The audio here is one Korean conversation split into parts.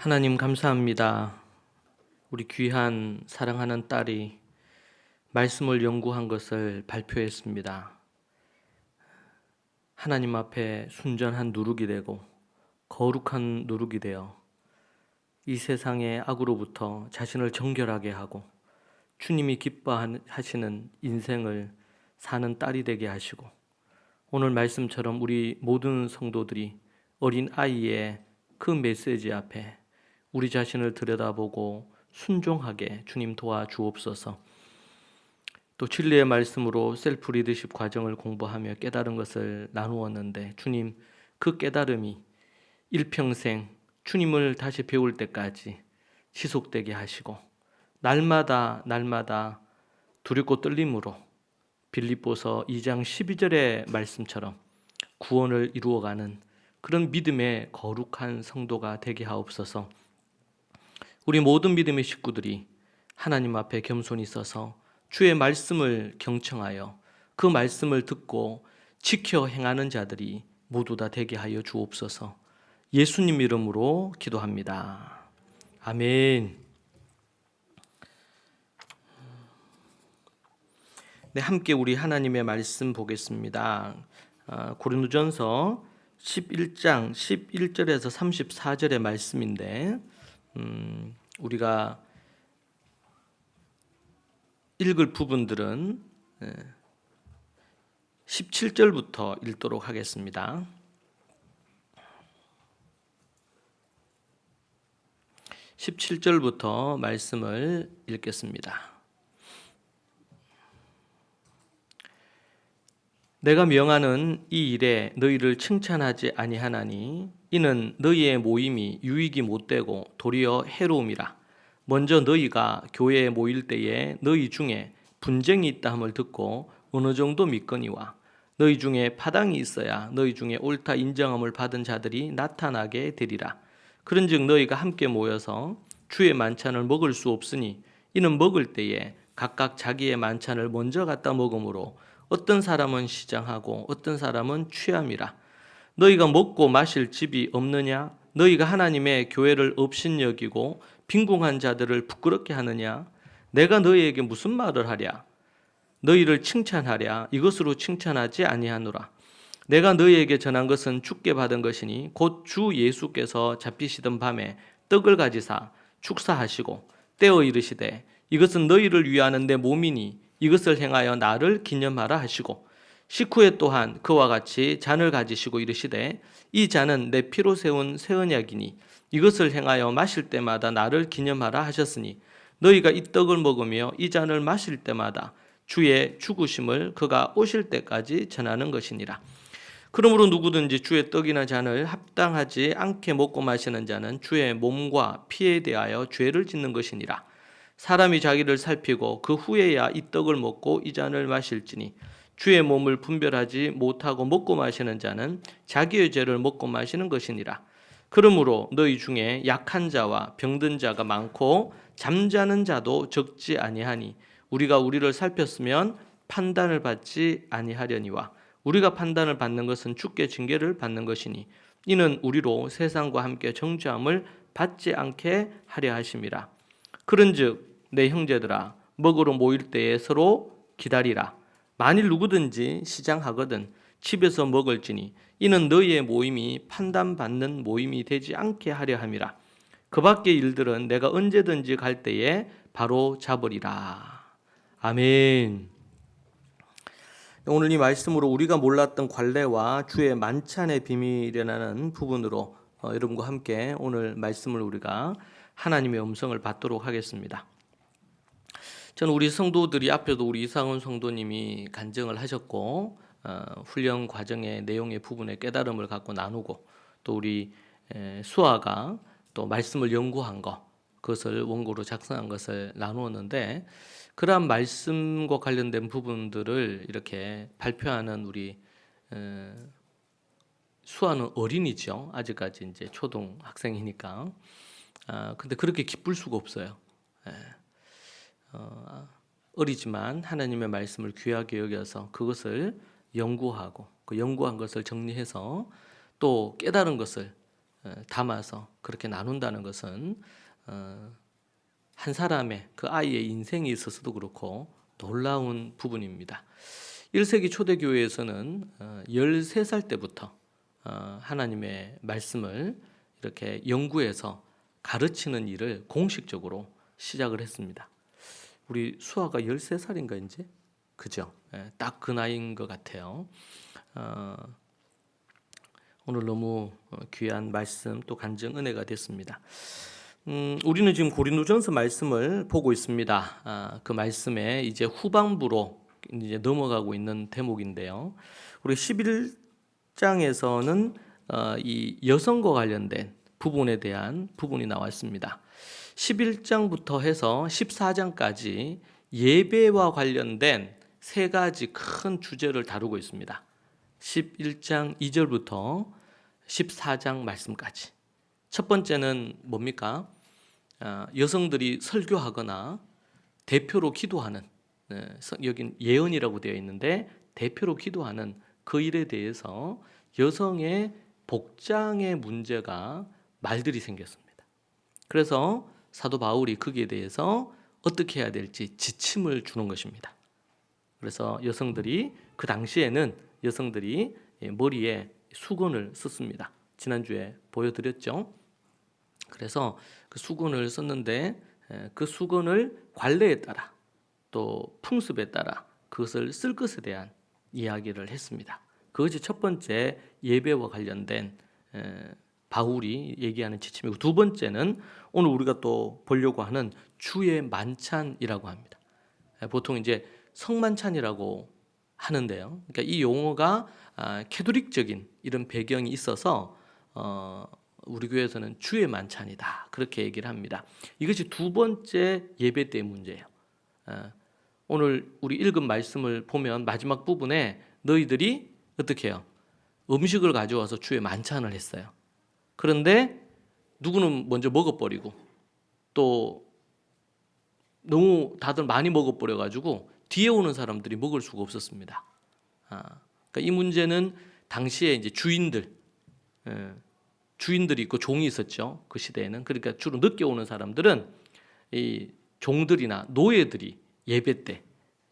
하나님 감사합니다. 우리 귀한 사랑하는 딸이 말씀을 연구한 것을 발표했습니다. 하나님 앞에 순전한 누룩이 되고 거룩한 누룩이 되어 이 세상의 악으로부터 자신을 정결하게 하고 주님이 기뻐하시는 인생을 사는 딸이 되게 하시고, 오늘 말씀처럼 우리 모든 성도들이 어린 아이의 그 메시지 앞에 우리 자신을 들여다보고 순종하게 주님 도와주옵소서. 또 진리의 말씀으로 셀프 리더십 과정을 공부하며 깨달은 것을 나누었는데, 주님 그 깨달음이 일평생 주님을 다시 배울 때까지 지속되게 하시고, 날마다 두렵고 떨림으로 빌립보서 2장 12절의 말씀처럼 구원을 이루어가는 그런 믿음의 거룩한 성도가 되게 하옵소서. 우리 모든 믿음의 식구들이 하나님 앞에 겸손히 서서 주의 말씀을 경청하여 그 말씀을 듣고 지켜 행하는 자들이 모두 다 되게 하여 주옵소서. 예수님 이름으로 기도합니다. 아멘. 네, 함께 우리 하나님의 말씀 보겠습니다. 고린도전서 11장 11절에서 34절의 말씀인데, 우리가 읽을 부분들은 17절부터 읽도록 하겠습니다. 17절부터 말씀을 읽겠습니다. 내가 명하는 이 일에 너희를 칭찬하지 아니하나니 이는 너희의 모임이 유익이 못되고 도리어 해로움이라. 먼저 너희가 교회에 모일 때에 너희 중에 분쟁이 있다 함을 듣고 어느 정도 믿거니와, 너희 중에 파당이 있어야 너희 중에 옳다 인정함을 받은 자들이 나타나게 되리라. 그런즉 너희가 함께 모여서 주의 만찬을 먹을 수 없으니 이는 먹을 때에 각각 자기의 만찬을 먼저 갖다 먹으므로 어떤 사람은 시장하고 어떤 사람은 취함이라. 너희가 먹고 마실 집이 없느냐? 너희가 하나님의 교회를 업신여기고 빈궁한 자들을 부끄럽게 하느냐? 내가 너희에게 무슨 말을 하랴? 너희를 칭찬하랴? 이것으로 칭찬하지 아니하노라. 내가 너희에게 전한 것은 주께 받은 것이니 곧 주 예수께서 잡히시던 밤에 떡을 가지사 축사하시고 떼어 이르시되 이것은 너희를 위하는 내 몸이니 이것을 행하여 나를 기념하라 하시고, 식후에 또한 그와 같이 잔을 가지시고 이르시되 이 잔은 내 피로 세운 새 언약이니 이것을 행하여 마실 때마다 나를 기념하라 하셨으니, 너희가 이 떡을 먹으며 이 잔을 마실 때마다 주의 죽으심을 그가 오실 때까지 전하는 것이니라. 그러므로 누구든지 주의 떡이나 잔을 합당하지 않게 먹고 마시는 자는 주의 몸과 피에 대하여 죄를 짓는 것이니라. 사람이 자기를 살피고 그 후에야 이 떡을 먹고 이 잔을 마실지니, 주의 몸을 분별하지 못하고 먹고 마시는 자는 자기의 죄를 먹고 마시는 것이니라. 그러므로 너희 중에 약한 자와 병든 자가 많고 잠자는 자도 적지 아니하니, 우리가 우리를 살폈으면 판단을 받지 아니하려니와 우리가 판단을 받는 것은 주께 징계를 받는 것이니, 이는 우리로 세상과 함께 정죄함을 받지 않게 하려 하심이라. 그런즉 내 형제들아, 먹으러 모일 때에 서로 기다리라. 만일 누구든지 시장하거든 집에서 먹을지니 이는 너희의 모임이 판단받는 모임이 되지 않게 하려 함이라. 그 밖의 일들은 내가 언제든지 갈 때에 바로 잡으리라. 아멘. 오늘 이 말씀으로 우리가 몰랐던 관례와 주의 만찬의 비밀이라는 부분으로 여러분과 함께 오늘 말씀을 우리가 하나님의 음성을 받도록 하겠습니다. 저는 우리 성도들이 앞에도 우리 이상훈 성도님이 간증을 하셨고, 훈련 과정의 내용의 부분에 깨달음을 갖고 나누고, 또 우리 수아가 또 말씀을 연구한 것, 그것을 원고로 작성한 것을 나누었는데, 그러한 말씀과 관련된 부분들을 이렇게 발표하는 우리 수아는 어린이죠. 아직까지 이제 초등학생이니까. 근데 그렇게 기쁠 수가 없어요. 어리지만 하나님의 말씀을 귀하게 여겨서 그것을 연구하고 그 연구한 것을 정리해서 또 깨달은 것을 담아서 그렇게 나눈다는 것은 한 사람의 그 아이의 인생에 있어서도 그렇고 놀라운 부분입니다. 1세기 초대교회에서는 13살 때부터 하나님의 말씀을 이렇게 연구해서 가르치는 일을 공식적으로 시작을 했습니다. 우리 수아가 13살인가 이제? 그죠? 딱 그 나이인 것 같아요. 오늘 너무 귀한 말씀 또 간증 은혜가 됐습니다. 우리는 지금 고린도전서 말씀을 보고 있습니다. 그 말씀에 이제 후반부로 이제 넘어가고 있는 대목인데요. 우리 11장에서는 이 여성과 관련된 부분에 대한 부분이 나왔습니다. 11장부터 해서 14장까지 예배와 관련된 세 가지 큰 주제를 다루고 있습니다. 11장 2절부터 14장 말씀까지. 첫 번째는 뭡니까? 여성들이 설교하거나 대표로 기도하는, 여긴 예언이라고 되어 있는데 대표로 기도하는 그 일에 대해서 여성의 복장의 문제가 말들이 생겼습니다. 그래서 사도 바울이 거기에 대해서 어떻게 해야 될지 지침을 주는 것입니다. 그래서 여성들이 그 당시에는 여성들이 머리에 수건을 썼습니다. 지난주에 보여드렸죠. 그래서 그 수건을 썼는데 그 수건을 관례에 따라 또 풍습에 따라 그것을 쓸 것에 대한 이야기를 했습니다. 그것이 첫 번째 예배와 관련된 바울이 얘기하는 지침이고, 두 번째는 오늘 우리가 또 보려고 하는 주의 만찬이라고 합니다. 보통 이제 성만찬이라고 하는데요. 그러니까 이 용어가 캐톨릭적인 이런 배경이 있어서 우리 교회에서는 주의 만찬이다 그렇게 얘기를 합니다. 이것이 두 번째 예배 때의 문제예요. 오늘 우리 읽은 말씀을 보면 마지막 부분에 너희들이 어떻게 해요? 음식을 가져와서 주의 만찬을 했어요. 그런데 누구는 먼저 먹어버리고 또 너무 다들 많이 먹어버려가지고 뒤에 오는 사람들이 먹을 수가 없었습니다. 그러니까 이 문제는 당시에 이제 주인들이 있고 종이 있었죠. 그 시대에는. 그러니까 주로 늦게 오는 사람들은 이 종들이나 노예들이 예배 때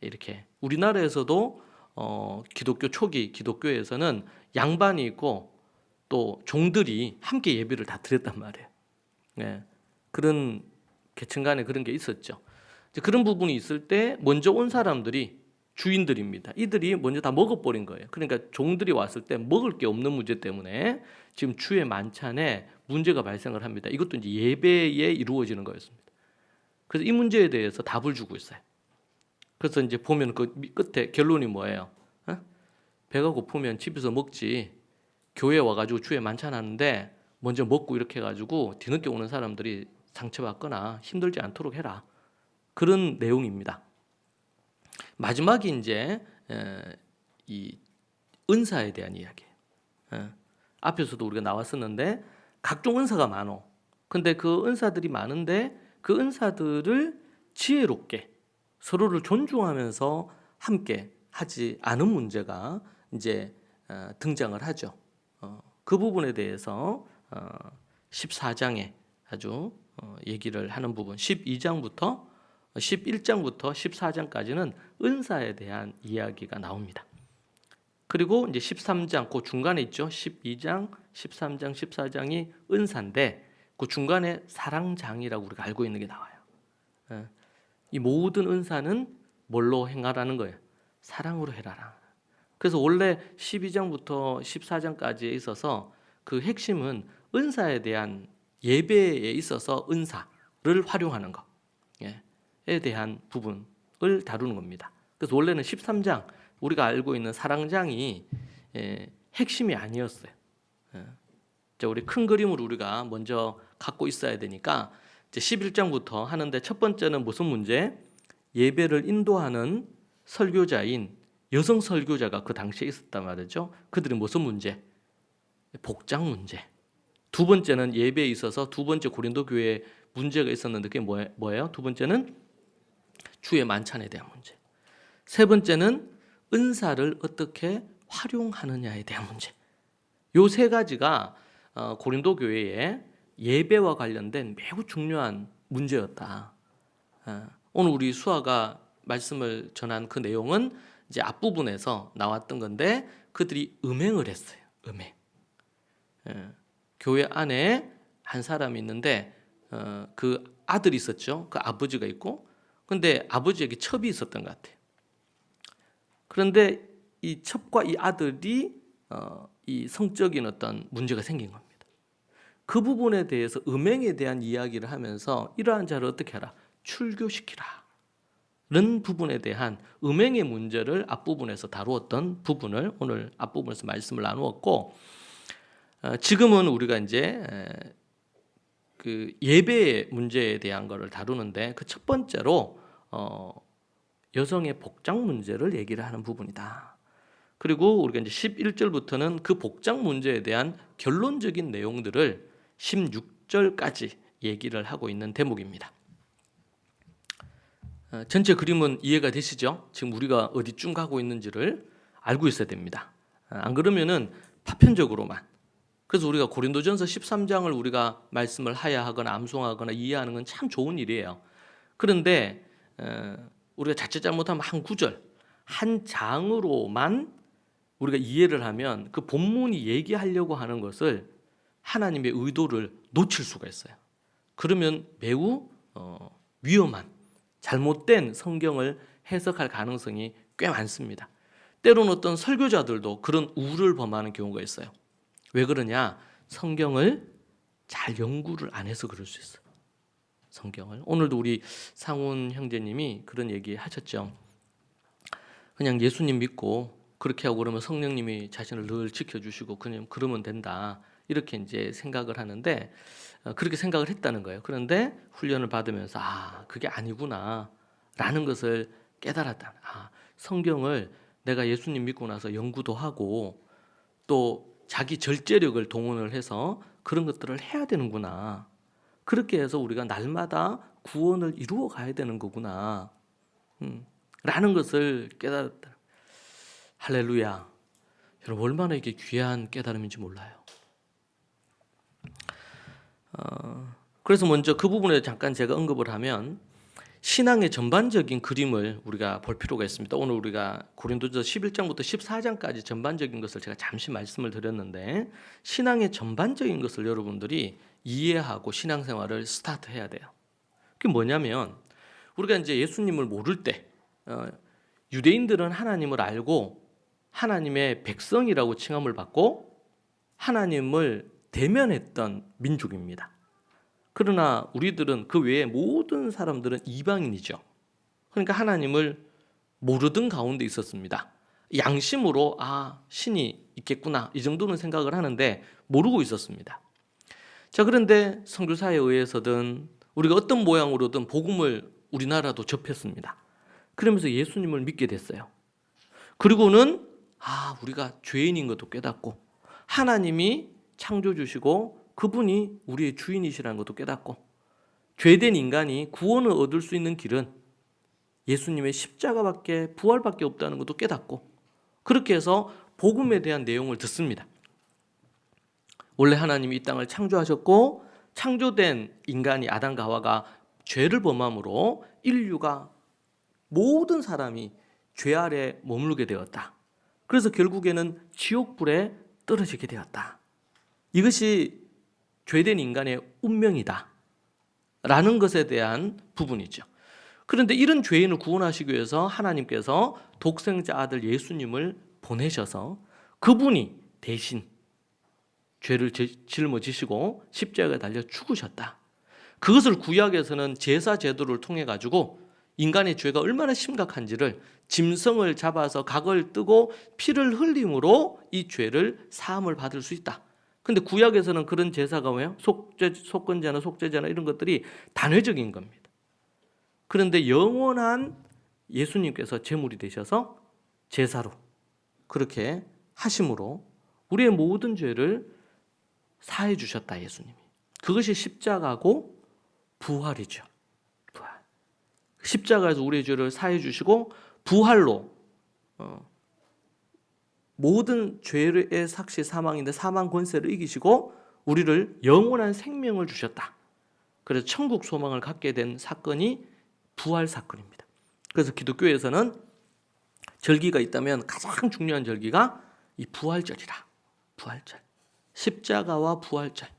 이렇게, 우리나라에서도 기독교 초기 기독교에서는 양반이 있고 또 종들이 함께 예배를 다 드렸단 말이에요. 그런 계층 간에 그런 게 있었죠. 그런 부분이 있을 때 먼저 온 사람들이 주인들입니다. 이들이 먼저 다 먹어버린 거예요. 그러니까 종들이 왔을 때 먹을 게 없는 문제 때문에 지금 주의 만찬에 문제가 발생을 합니다. 이것도 이제 예배에 이루어지는 거였습니다. 그래서 이 문제에 대해서 답을 주고 있어요. 그래서 이제 보면 그 끝에 결론이 뭐예요? 배가 고프면 집에서 먹지, 교회에 와가지고 주에 만찬하는데 먼저 먹고 이렇게 해가지고 뒤늦게 오는 사람들이 상처받거나 힘들지 않도록 해라. 그런 내용입니다. 마지막이 이제 이 은사에 대한 이야기예요. 앞에서도 우리가 나왔었는데 각종 은사가 많어. 근데 그 은사들이 많은데 그 은사들을 지혜롭게 서로를 존중하면서 함께 하지 않은 문제가 이제 등장을 하죠. 그 부분에 대해서 14장에 아주 얘기를 하는 부분, 11장부터 14장까지는 은사에 대한 이야기가 나옵니다. 그리고 이제 13장, 그 중간에 있죠. 12장, 13장, 14장이 은사인데 그 중간에 사랑장이라고 우리가 알고 있는 게 나와요. 이 모든 은사는 뭘로 행하라는 거예요? 사랑으로 해라라. 그래서 원래 12장부터 14장까지에 있어서 그 핵심은 은사에 대한 예배에 있어서 은사를 활용하는 것에 대한 부분을 다루는 겁니다. 그래서 원래는 13장, 우리가 알고 있는 사랑장이 핵심이 아니었어요. 우리 큰 그림을 우리가 먼저 갖고 있어야 되니까 이제 11장부터 하는데, 첫 번째는 무슨 문제? 예배를 인도하는 설교자인 여성 설교자가 그 당시에 있었단 말이죠. 그들이 무슨 문제? 복장 문제. 두 번째는 예배에 있어서 두 번째 고린도 교회에 문제가 있었는데 그게 뭐예요? 두 번째는 주의 만찬에 대한 문제. 세 번째는 은사를 어떻게 활용하느냐에 대한 문제. 요 세 가지가 고린도 교회에 예배와 관련된 매우 중요한 문제였다. 오늘 우리 수아가 말씀을 전한 그 내용은 이제 앞부분에서 나왔던 건데 그들이 음행을 했어요. 음행. 교회 안에 한 사람이 있는데 그 아들이 있었죠. 그 아버지가 있고, 근데 아버지에게 첩이 있었던 것 같아요. 그런데 이 첩과 이 아들이 이 성적인 어떤 문제가 생긴 겁니다. 그 부분에 대해서 음행에 대한 이야기를 하면서 이러한 자를 어떻게 하라? 출교시키라. 는 부분에 대한 음행의 문제를 앞부분에서 다루었던 부분을 오늘 앞부분에서 말씀을 나누었고, 지금은 우리가 이제 그 예배의 문제에 대한 것을 다루는데 그 첫 번째로 여성의 복장 문제를 얘기를 하는 부분이다. 그리고 우리가 이제 11절부터는 그 복장 문제에 대한 결론적인 내용들을 16절까지 얘기를 하고 있는 대목입니다. 전체 그림은 이해가 되시죠? 지금 우리가 어디쯤 가고 있는지를 알고 있어야 됩니다. 안 그러면은 파편적으로만. 그래서 우리가 고린도전서 13장을 우리가 말씀을 하야하거나 암송하거나 이해하는 건 참 좋은 일이에요. 그런데 우리가 자칫 잘못하면 한 구절, 한 장으로만 우리가 이해를 하면 그 본문이 얘기하려고 하는 것을 하나님의 의도를 놓칠 수가 있어요. 그러면 매우 위험한 잘못된 성경을 해석할 가능성이 꽤 많습니다. 때로는 어떤 설교자들도 그런 우를 범하는 경우가 있어요. 왜 그러냐? 성경을 잘 연구를 안 해서 그럴 수 있어요. 성경을. 오늘도 우리 상훈 형제님이 그런 얘기 하셨죠. 그냥 예수님 믿고 그렇게 하고 그러면 성령님이 자신을 늘 지켜주시고 그냥 그러면 된다. 이렇게 이제 생각을 하는데 그렇게 생각을 했다는 거예요. 그런데 훈련을 받으면서 그게 아니구나 라는 것을 깨달았다. 성경을 내가 예수님 믿고 나서 연구도 하고 또 자기 절제력을 동원을 해서 그런 것들을 해야 되는구나. 그렇게 해서 우리가 날마다 구원을 이루어 가야 되는 거구나 라는 것을 깨달았다. 할렐루야. 여러분 얼마나 이게 귀한 깨달음인지 몰라요. 그래서 먼저 그 부분에 잠깐 제가 언급을 하면 신앙의 전반적인 그림을 우리가 볼 필요가 있습니다. 오늘 우리가 고린도전서 11장부터 14장까지 전반적인 것을 제가 잠시 말씀을 드렸는데 신앙의 전반적인 것을 여러분들이 이해하고 신앙생활을 스타트해야 돼요. 그게 뭐냐면 우리가 이제 예수님을 모를 때 유대인들은 하나님을 알고 하나님의 백성이라고 칭함을 받고 하나님을 대면했던 민족입니다. 그러나 우리들은 그 외에 모든 사람들은 이방인이죠. 그러니까 하나님을 모르던 가운데 있었습니다. 양심으로 신이 있겠구나 이 정도는 생각을 하는데 모르고 있었습니다. 자, 그런데 선교사에 의해서든 우리가 어떤 모양으로든 복음을 우리나라도 접했습니다. 그러면서 예수님을 믿게 됐어요. 그리고는 우리가 죄인인 것도 깨닫고 하나님이 창조주시고 그분이 우리의 주인이시라는 것도 깨닫고 죄된 인간이 구원을 얻을 수 있는 길은 예수님의 십자가밖에 부활밖에 없다는 것도 깨닫고 그렇게 해서 복음에 대한 내용을 듣습니다. 원래 하나님이 이 땅을 창조하셨고 창조된 인간이 아담과 하와가 죄를 범함으로 인류가 모든 사람이 죄 아래 머물게 되었다. 그래서 결국에는 지옥불에 떨어지게 되었다. 이것이 죄된 인간의 운명이다 라는 것에 대한 부분이죠. 그런데 이런 죄인을 구원하시기 위해서 하나님께서 독생자 아들 예수님을 보내셔서 그분이 대신 죄를 짊어지시고 십자가에 달려 죽으셨다. 그것을 구약에서는 제사 제도를 통해 가지고 인간의 죄가 얼마나 심각한지를 짐승을 잡아서 각을 뜨고 피를 흘림으로 이 죄를 사함을 받을 수 있다. 근데 구약에서는 그런 제사가 뭐예요? 속건제나 속죄제나 이런 것들이 단회적인 겁니다. 그런데 영원한 예수님께서 제물이 되셔서 제사로 그렇게 하심으로 우리의 모든 죄를 사해 주셨다. 예수님이. 그것이 십자가고 부활이죠. 부활. 십자가에서 우리의 죄를 사해 주시고 부활로 모든 죄의 삭시 사망인데 사망 권세를 이기시고 우리를 영원한 생명을 주셨다. 그래서 천국 소망을 갖게 된 사건이 부활 사건입니다. 그래서 기독교에서는 절기가 있다면 가장 중요한 절기가 이 부활절이라. 부활절. 십자가와 부활절.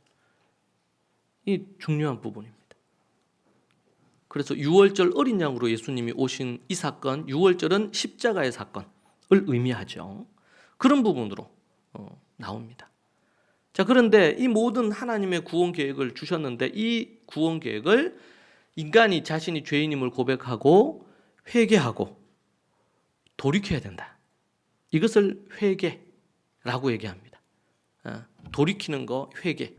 이 중요한 부분입니다. 그래서 유월절 어린 양으로 예수님이 오신 이 사건, 유월절은 십자가의 사건을 의미하죠. 그런 부분으로 나옵니다. 자, 그런데 이 모든 하나님의 구원 계획을 주셨는데 이 구원 계획을 인간이 자신이 죄인임을 고백하고 회개하고 돌이켜야 된다. 이것을 회개라고 얘기합니다. 돌이키는 거 회개.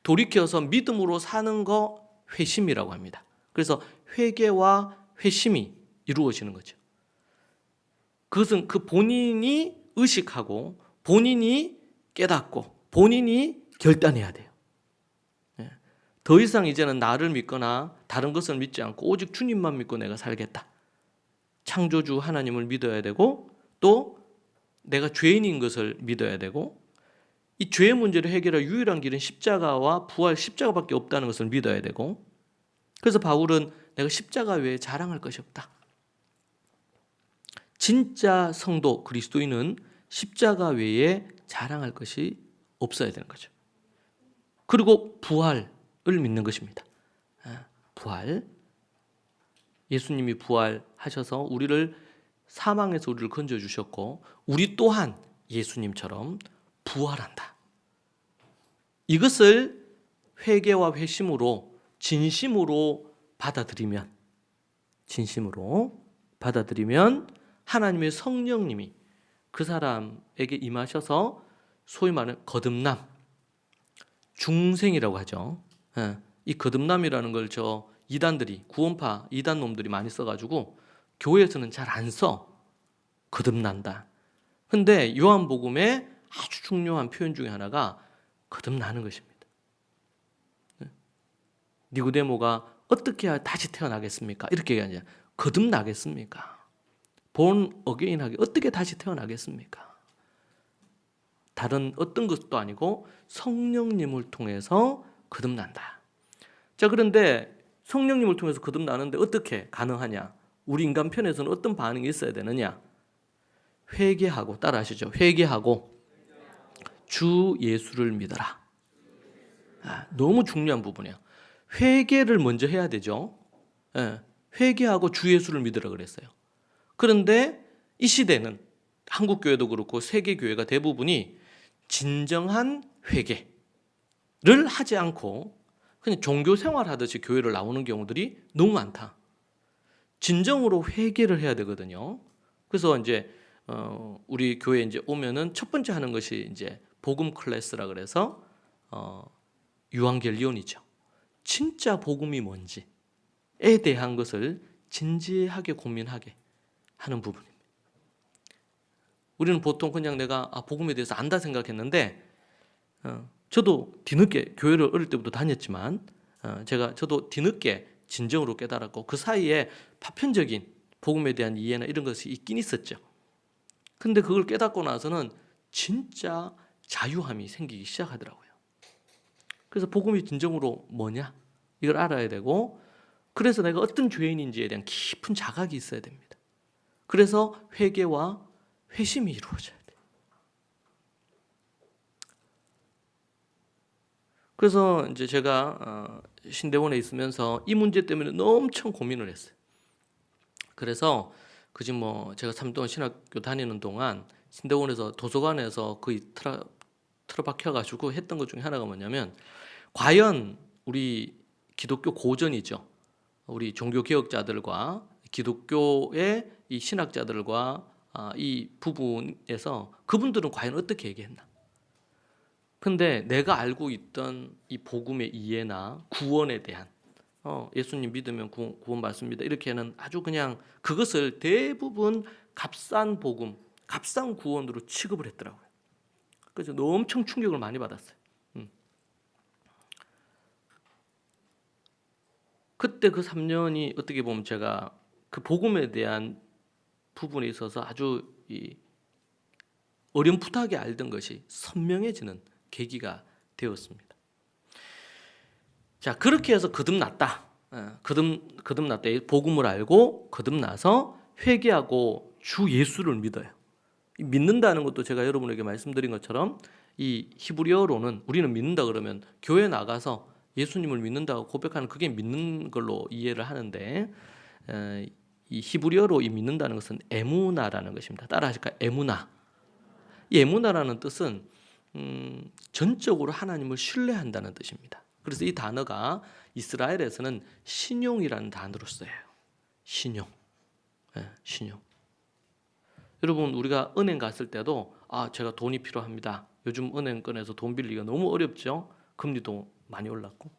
돌이켜서 믿음으로 사는 거 회심이라고 합니다. 그래서 회개와 회심이 이루어지는 거죠. 그것은 그 본인이 의식하고 본인이 깨닫고 본인이 결단해야 돼요. 더 이상 이제는 나를 믿거나 다른 것을 믿지 않고 오직 주님만 믿고 내가 살겠다. 창조주 하나님을 믿어야 되고 또 내가 죄인인 것을 믿어야 되고 이 죄의 문제를 해결할 유일한 길은 십자가와 부활 십자가밖에 없다는 것을 믿어야 되고 그래서 바울은 내가 십자가 외에 자랑할 것이 없다. 진짜 성도 그리스도인은 십자가 외에 자랑할 것이 없어야 되는 거죠. 그리고 부활을 믿는 것입니다. 부활. 예수님이 부활하셔서 우리를 사망에서 우리를 건져주셨고 우리 또한 예수님처럼 부활한다. 이것을 회개와 회심으로 진심으로 받아들이면 하나님의 성령님이 그 사람에게 임하셔서 소위 말하는 거듭남, 중생이라고 하죠. 이 거듭남이라는 걸 이단들이 구원파 이단 놈들이 많이 써가지고 교회에서는 잘 안 써. 거듭난다. 근데 요한복음의 아주 중요한 표현 중에 하나가 거듭나는 것입니다. 니고데모가 어떻게 해야 다시 태어나겠습니까? 이렇게 얘기하냐. 거듭나겠습니까? 본 어게인하게 어떻게 다시 태어나겠습니까? 다른 어떤 것도 아니고 성령님을 통해서 거듭난다. 자, 그런데 성령님을 통해서 거듭나는데 어떻게 가능하냐? 우리 인간 편에서는 어떤 반응이 있어야 되느냐? 회개하고 따라하시죠. 회개하고 주 예수를 믿어라. 너무 중요한 부분이에요. 회개를 먼저 해야 되죠. 회개하고 주 예수를 믿으라 그랬어요. 그런데 이 시대는 한국 교회도 그렇고 세계 교회가 대부분이 진정한 회개를 하지 않고 그냥 종교 생활하듯이 교회를 나오는 경우들이 너무 많다. 진정으로 회개를 해야 되거든요. 그래서 이제 우리 교회 이제 오면은 첫 번째 하는 것이 이제 복음 클래스라 그래서 유앙겔리온이죠. 진짜 복음이 뭔지에 대한 것을 진지하게 고민하게 하는 부분입니다. 우리는 보통 그냥 내가 복음에 대해서 안다 생각했는데 저도 뒤늦게 교회를 어릴 때부터 다녔지만 저도 뒤늦게 진정으로 깨달았고 그 사이에 파편적인 복음에 대한 이해나 이런 것이 있긴 있었죠. 근데 그걸 깨닫고 나서는 진짜 자유함이 생기기 시작하더라고요. 그래서 복음이 진정으로 뭐냐? 이걸 알아야 되고 그래서 내가 어떤 죄인인지에 대한 깊은 자각이 있어야 됩니다. 그래서 회개와 회심이 이루어져야 돼요. 그래서 이제 제가 신대원에 있으면서 이 문제 때문에 엄청 고민을 했어요. 그래서 제가 3년 신학교 다니는 동안 신대원에서 도서관에서 거의 틀어박혀가지고 했던 것 중에 하나가 뭐냐면 과연 우리 기독교 고전이죠. 우리 종교개혁자들과 기독교의 이 신학자들과 이 부분에서 그분들은 과연 어떻게 얘기했나? 근데 내가 알고 있던 이 복음의 이해나 구원에 대한 예수님 믿으면 구원 받습니다. 이렇게는 아주 그냥 그것을 대부분 값싼 복음, 값싼 구원으로 취급을 했더라고요. 그래서 엄청 충격을 많이 받았어요. 그때 그 3년이 어떻게 보면 제가 그 복음에 대한 부분에 있어서 아주 어렴풋하게 알던 것이 선명해지는 계기가 되었습니다. 자, 그렇게 해서 거듭났다. 거듭났다. 복음을 알고 거듭나서 회개하고 주 예수를 믿어요. 믿는다는 것도 제가 여러분에게 말씀드린 것처럼 이 히브리어로는 우리는 믿는다 그러면 교회 나가서 예수님을 믿는다고 고백하는 그게 믿는 걸로 이해를 하는데, 이 히브리어로 이 믿는다는 것은 에무나라는 것입니다. 따라 하실까요? 에무나. 이 에무나라는 뜻은 전적으로 하나님을 신뢰한다는 뜻입니다. 그래서 이 단어가 이스라엘에서는 신용이라는 단어로 써요. 신용. 신용. 여러분, 우리가 은행 갔을 때도 제가 돈이 필요합니다. 요즘 은행 꺼내서 돈 빌리기가 너무 어렵죠. 금리도 많이 올랐고.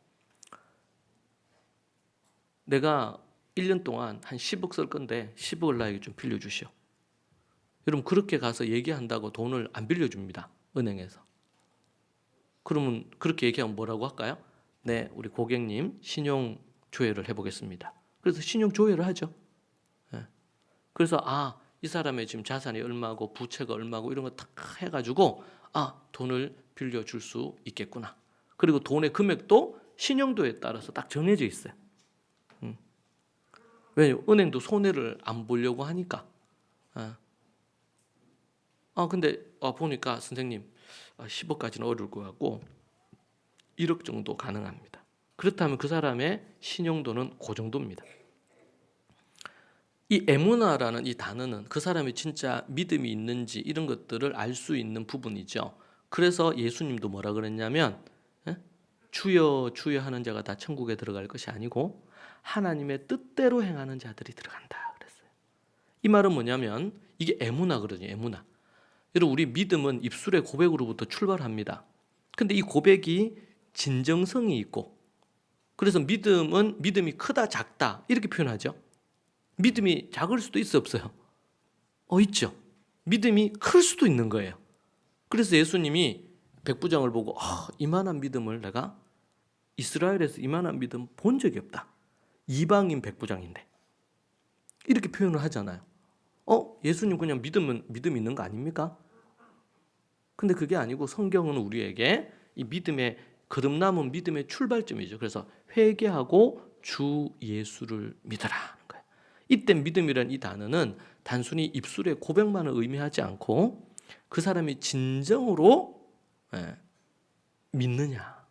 내가 1년 동안 한 10억 쓸 건데 10억을 나에게 좀 빌려주시오. 여러분, 그렇게 가서 얘기한다고 돈을 안 빌려줍니다. 은행에서. 그러면 그렇게 얘기하면 뭐라고 할까요? 네, 우리 고객님 신용 조회를 해보겠습니다. 그래서 신용 조회를 하죠. 그래서 이 사람의 지금 자산이 얼마고 부채가 얼마고 이런 거 딱 해가지고 돈을 빌려줄 수 있겠구나. 그리고 돈의 금액도 신용도에 따라서 딱 정해져 있어요. 왜냐면 은행도 손해를 안 보려고 하니까. 근데 보니까 선생님 10억까지는 어려울 것 같고 1억 정도 가능합니다. 그렇다면 그 사람의 신용도는 그 정도입니다. 이 에무나라는 이 단어는 그 사람이 진짜 믿음이 있는지 이런 것들을 알 수 있는 부분이죠. 그래서 예수님도 뭐라 그랬냐면 주여 주여 하는 자가 다 천국에 들어갈 것이 아니고 하나님의 뜻대로 행하는 자들이 들어간다 그랬어요. 이 말은 뭐냐면 이게 에무나 그러죠. 에무나. 여러분, 우리 믿음은 입술의 고백으로부터 출발합니다. 근데 이 고백이 진정성이 있고, 그래서 믿음은 믿음이 크다 작다 이렇게 표현하죠. 믿음이 작을 수도 있어 없어요? 있죠. 믿음이 클 수도 있는 거예요. 그래서 예수님이 백부장을 보고 이만한 믿음을 내가 이스라엘에서 이만한 믿음 본 적이 없다. 이방인 백부장인데 이렇게 표현을 하잖아요. 예수님 그냥 믿음 있는 거 아닙니까? 근데 그게 아니고 성경은 우리에게 이 믿음의 거듭남은 믿음의 출발점이죠. 그래서 회개하고 주 예수를 믿어라 하는 거예요. 이때 믿음이라는 이 단어는 단순히 입술의 고백만을 의미하지 않고 그 사람이 진정으로 믿느냐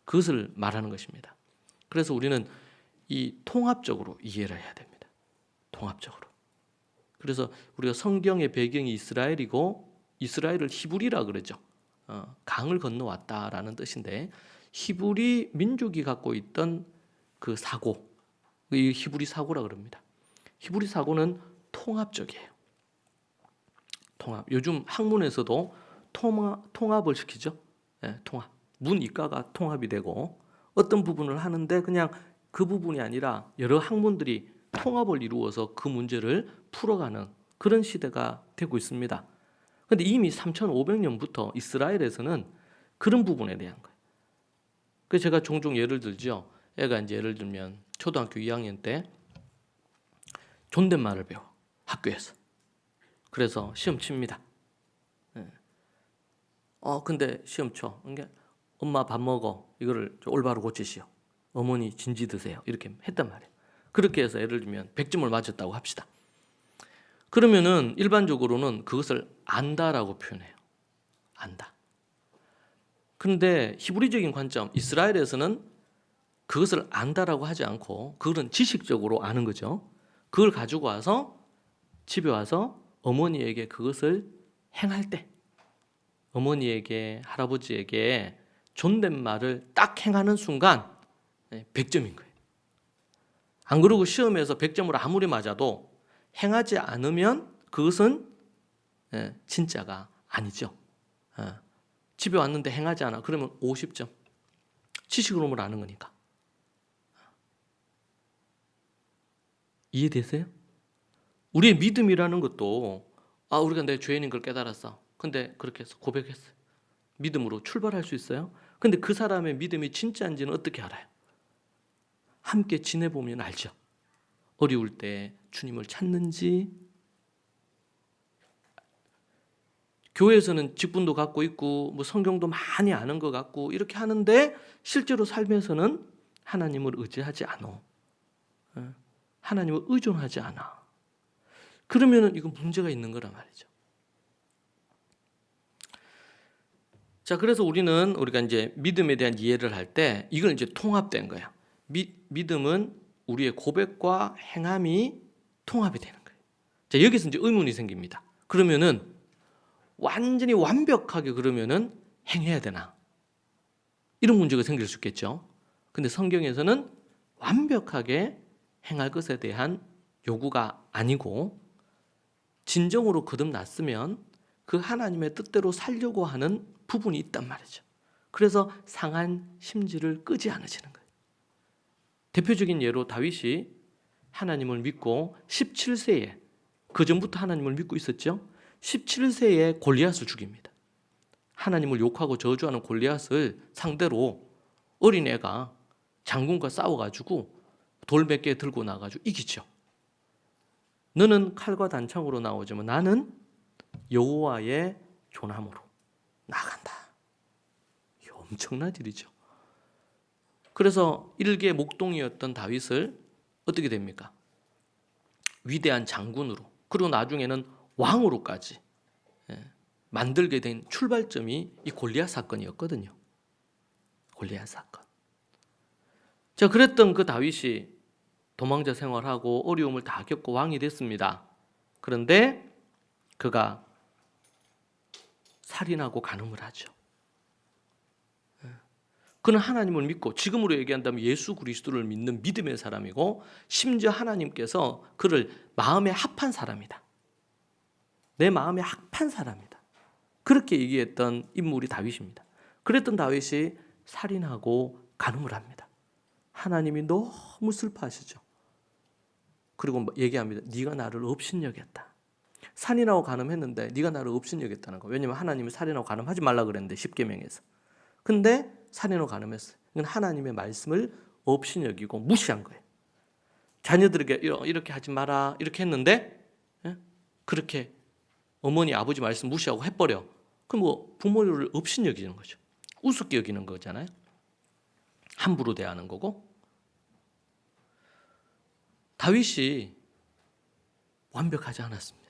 그것을 말하는 것입니다. 그래서 우리는 이 통합적으로 이해를 해야 됩니다. 통합적으로. 그래서 우리가 성경의 배경이 이스라엘이고 이스라엘을 히브리라 그러죠. 강을 건너왔다라는 뜻인데 히브리 민족이 갖고 있던 그 사고, 이 히브리 사고라 그럽니다. 히브리 사고는 통합적이에요. 통합. 요즘 학문에서도 통합을 시키죠. 통합. 문이과가 통합이 되고 어떤 부분을 하는데 그냥 그 부분이 아니라 여러 학문들이 통합을 이루어서 그 문제를 풀어가는 그런 시대가 되고 있습니다. 그런데 이미 3,500년부터 이스라엘에서는 그런 부분에 대한 거예요. 그래서 제가 종종 예를 들죠. 애가 이제 예를 들면 초등학교 2학년 때 존댓말을 배워 학교에서. 그래서 시험 칩니다. 근데 시험 쳐. 그러니까 엄마 밥 먹어. 이거를 올바로 고치시오. 어머니 진지 드세요. 이렇게 했단 말이에요. 그렇게 해서 예를 들면 100점을 맞았다고 합시다. 그러면은 일반적으로는 그것을 안다라고 표현해요. 안다. 그런데 히브리적인 관점, 이스라엘에서는 그것을 안다라고 하지 않고 그건 지식적으로 아는 거죠. 그걸 가지고 와서 집에 와서 어머니에게 그것을 행할 때 어머니에게 할아버지에게 존댓말을 딱 행하는 순간 100점인 거예요. 안 그러고 시험에서 100점으로 아무리 맞아도 행하지 않으면 그것은 진짜가 아니죠. 집에 왔는데 행하지 않아. 그러면 50점. 지식으로만 아는 거니까. 이해되세요? 우리의 믿음이라는 것도 우리가 내 죄인인 걸 깨달았어. 근데 그렇게 해서 고백했어요. 믿음으로 출발할 수 있어요. 근데 그 사람의 믿음이 진짜인지는 어떻게 알아요? 함께 지내보면 알죠. 어려울 때 주님을 찾는지, 교회에서는 직분도 갖고 있고 뭐 성경도 많이 아는 것 같고 이렇게 하는데 실제로 삶에서는 하나님을 의지하지 않아. 하나님을 의존하지 않아. 그러면은 이건 문제가 있는 거란 말이죠. 자, 그래서 우리가 이제 믿음에 대한 이해를 할 때 이걸 이제 통합된 거야. 믿음은 우리의 고백과 행함이 통합이 되는 거예요. 자, 여기서 이제 의문이 생깁니다. 그러면은 완전히 완벽하게 그러면은 행해야 되나? 이런 문제가 생길 수 있겠죠. 근데 성경에서는 완벽하게 행할 것에 대한 요구가 아니고 진정으로 거듭났으면 그 하나님의 뜻대로 살려고 하는 부분이 있단 말이죠. 그래서 상한 심지를 끄지 않으시는 거예요. 대표적인 예로 다윗이 하나님을 믿고 17세에 그 전부터 하나님을 믿고 있었죠. 17세에 골리앗을 죽입니다. 하나님을 욕하고 저주하는 골리앗을 상대로 어린애가 장군과 싸워가지고 돌 몇 개 들고 나가지고 이기죠. 너는 칼과 단창으로 나오지만 나는 여호와의 조남으로 나간다. 이게 엄청난 일이죠. 그래서 일개 목동이었던 다윗을 어떻게 됩니까? 위대한 장군으로, 그리고 나중에는 왕으로까지 만들게 된 출발점이 이 골리앗 사건이었거든요. 골리앗 사건. 자, 그랬던 그 다윗이 도망자 생활하고 어려움을 다 겪고 왕이 됐습니다. 그런데 그가 살인하고 간음을 하죠. 그는 하나님을 믿고, 지금으로 얘기한다면 예수 그리스도를 믿는 믿음의 사람이고, 심지어 하나님께서 그를 마음에 합한 사람이다. 내 마음에 합한 사람이다. 그렇게 얘기했던 인물이 다윗입니다. 그랬던 다윗이 살인하고 간음을 합니다. 하나님이 너무 슬퍼하시죠. 그리고 얘기합니다. 네가 나를 업신여겼다. 살인하고 간음했는데 네가 나를 업신여겼다는 거. 왜냐하면 하나님이 살인하고 간음하지 말라 그랬는데 10계명에서. 근데 살인하고 간음했어요. 이건 하나님의 말씀을 업신여기고 무시한 거예요. 자녀들에게 이렇게 하지 마라 이렇게 했는데 그렇게 어머니 아버지 말씀 무시하고 해버려. 그럼 뭐 부모를 업신여기는 거죠. 우습게 여기는 거잖아요. 함부로 대하는 거고. 다윗이 완벽하지 않았습니다.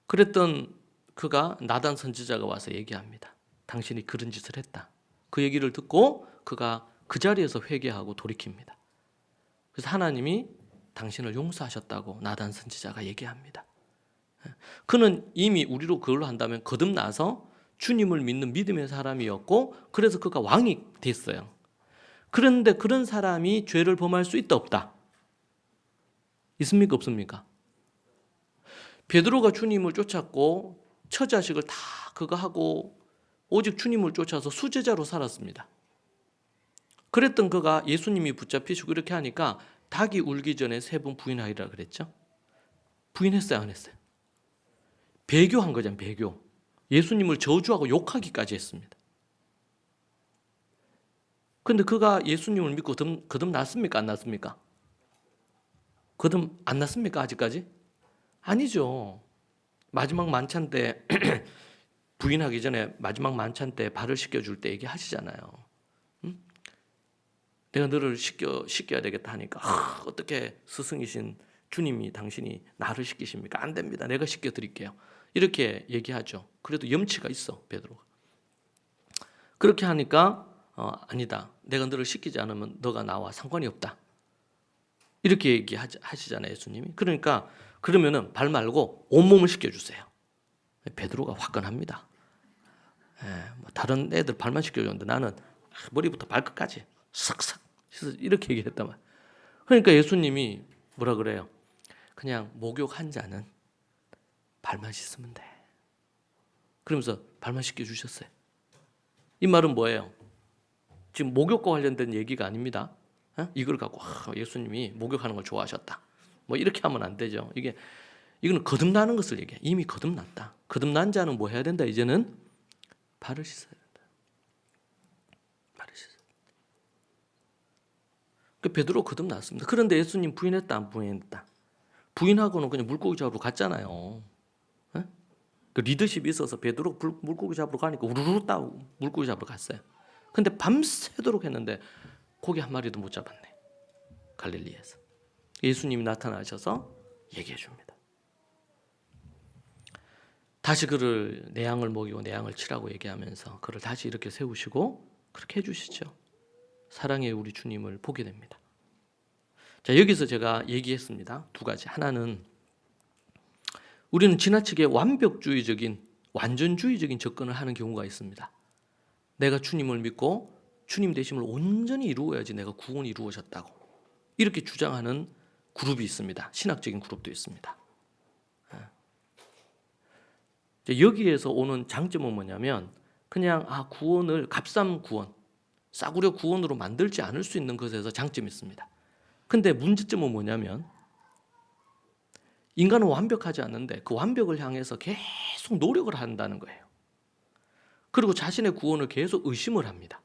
그랬던 그가 나단 선지자가 와서 얘기합니다. 당신이 그런 짓을 했다. 그 얘기를 듣고 그가 그 자리에서 회개하고 돌이킵니다. 그래서 하나님이 당신을 용서하셨다고 나단 선지자가 얘기합니다. 그는 이미 우리로 그걸로 한다면 거듭나서 주님을 믿는 믿음의 사람이었고, 그래서 그가 왕이 됐어요. 그런데 그런 사람이 죄를 범할 수 있다 없다? 있습니까 없습니까? 베드로가 주님을 쫓았고 처자식을 다 그거 하고 오직 주님을 쫓아서 수제자로 살았습니다. 그랬던 그가 예수님이 붙잡히시고 이렇게 하니까 닭이 울기 전에 3번 부인하리라 그랬죠. 부인했어요 안 했어요? 배교한 거잖아요. 배교. 예수님을 저주하고 욕하기까지 했습니다. 그런데 그가 예수님을 믿고 거듭났습니까 안 났습니까? 거듭 안 났습니까 아직까지? 아니죠. 마지막 만찬 때 부인하기 전에 마지막 만찬 때 발을 씻겨줄 때 얘기하시잖아요. 응? 내가 너를 씻겨야 되겠다 하니까 어떻게 스승이신 주님이 당신이 나를 씻기십니까? 안 됩니다. 내가 씻겨드릴게요. 이렇게 얘기하죠. 그래도 염치가 있어 베드로가. 그렇게 하니까 아니다. 내가 너를 씻기지 않으면 너가 나와 상관이 없다. 이렇게 얘기하시잖아요 예수님이. 그러니까 그러면은 발 말고 온몸을 씻겨주세요. 베드로가 화끈합니다. 뭐 다른 애들 발만 씻겨줬는데 나는 머리부터 발끝까지 싹싹 이렇게 얘기했단 말이에요. 그러니까 예수님이 뭐라 그래요? 그냥 목욕 한 자는 발만 씻으면 돼. 그러면서 발만 씻겨주셨어요. 이 말은 뭐예요? 지금 목욕과 관련된 얘기가 아닙니다. 이걸 갖고 예수님이 목욕하는 걸 좋아하셨다. 뭐 이렇게 하면 안 되죠. 이거는 거듭나는 것을 얘기해. 이미 거듭났다. 거듭난 자는 뭐 해야 된다? 이제는 발을 씻어야 된다. 발을 씻어야 된다. 그 베드로 거듭났습니다. 그런데 예수님 부인했다 안 부인했다? 부인하고는 그냥 물고기 잡으러 갔잖아요. 그 리더십이 있어서 베드로 물고기 잡으러 가니까 우르르 따고 물고기 잡으러 갔어요. 근데 밤새도록 했는데 고기 한 마리도 못 잡았네. 갈릴리에서. 예수님이 나타나셔서 얘기해 줍니다. 다시 그를 내 양을 먹이고 내 양을 치라고 얘기하면서 그를 다시 이렇게 세우시고 그렇게 해주시죠. 사랑의 우리 주님을 보게 됩니다. 자, 여기서 제가 얘기했습니다. 두 가지. 하나는 우리는 지나치게 완벽주의적인 완전주의적인 접근을 하는 경우가 있습니다. 내가 주님을 믿고 주님 되심을 온전히 이루어야지 내가 구원이 이루어졌다고 이렇게 주장하는 그룹이 있습니다. 신학적인 그룹도 있습니다. 여기에서 오는 장점은 뭐냐면 그냥 구원을 값싼 구원, 싸구려 구원으로 만들지 않을 수 있는 것에서 장점이 있습니다. 근데 문제점은 뭐냐면 인간은 완벽하지 않는데 그 완벽을 향해서 계속 노력을 한다는 거예요. 그리고 자신의 구원을 계속 의심을 합니다.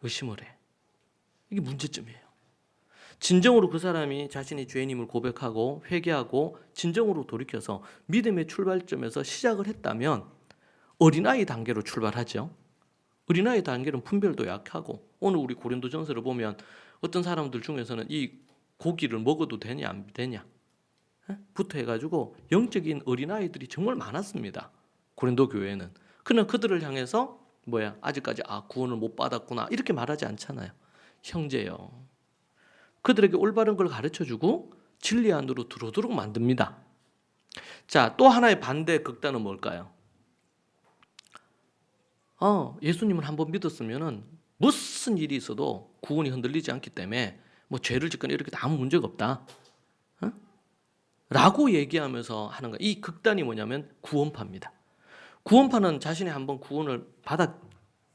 의심을 해. 이게 문제점이에요. 진정으로 그 사람이 자신이 죄인임을 고백하고 회개하고 진정으로 돌이켜서 믿음의 출발점에서 시작을 했다면 어린아이 단계로 출발하죠. 어린아이 단계는 분별도 약하고 오늘 우리 고린도전서를 보면 어떤 사람들 중에서는 이 고기를 먹어도 되냐 안 되냐 부터 해가지고 영적인 어린아이들이 정말 많았습니다. 고린도 교회는. 그러나 그들을 향해서 아직까지 구원을 못 받았구나 이렇게 말하지 않잖아요. 형제요. 그들에게 올바른 걸 가르쳐주고 진리 안으로 들어오도록 만듭니다. 자, 또 하나의 반대 극단은 뭘까요? 예수님을 한번 믿었으면은 무슨 일이 있어도 구원이 흔들리지 않기 때문에 죄를 짓거나 이렇게 아무 문제가 없다. 라고 얘기하면서 하는 거예요. 이 극단이 뭐냐면 구원파입니다. 구원파는 자신이 한번 구원을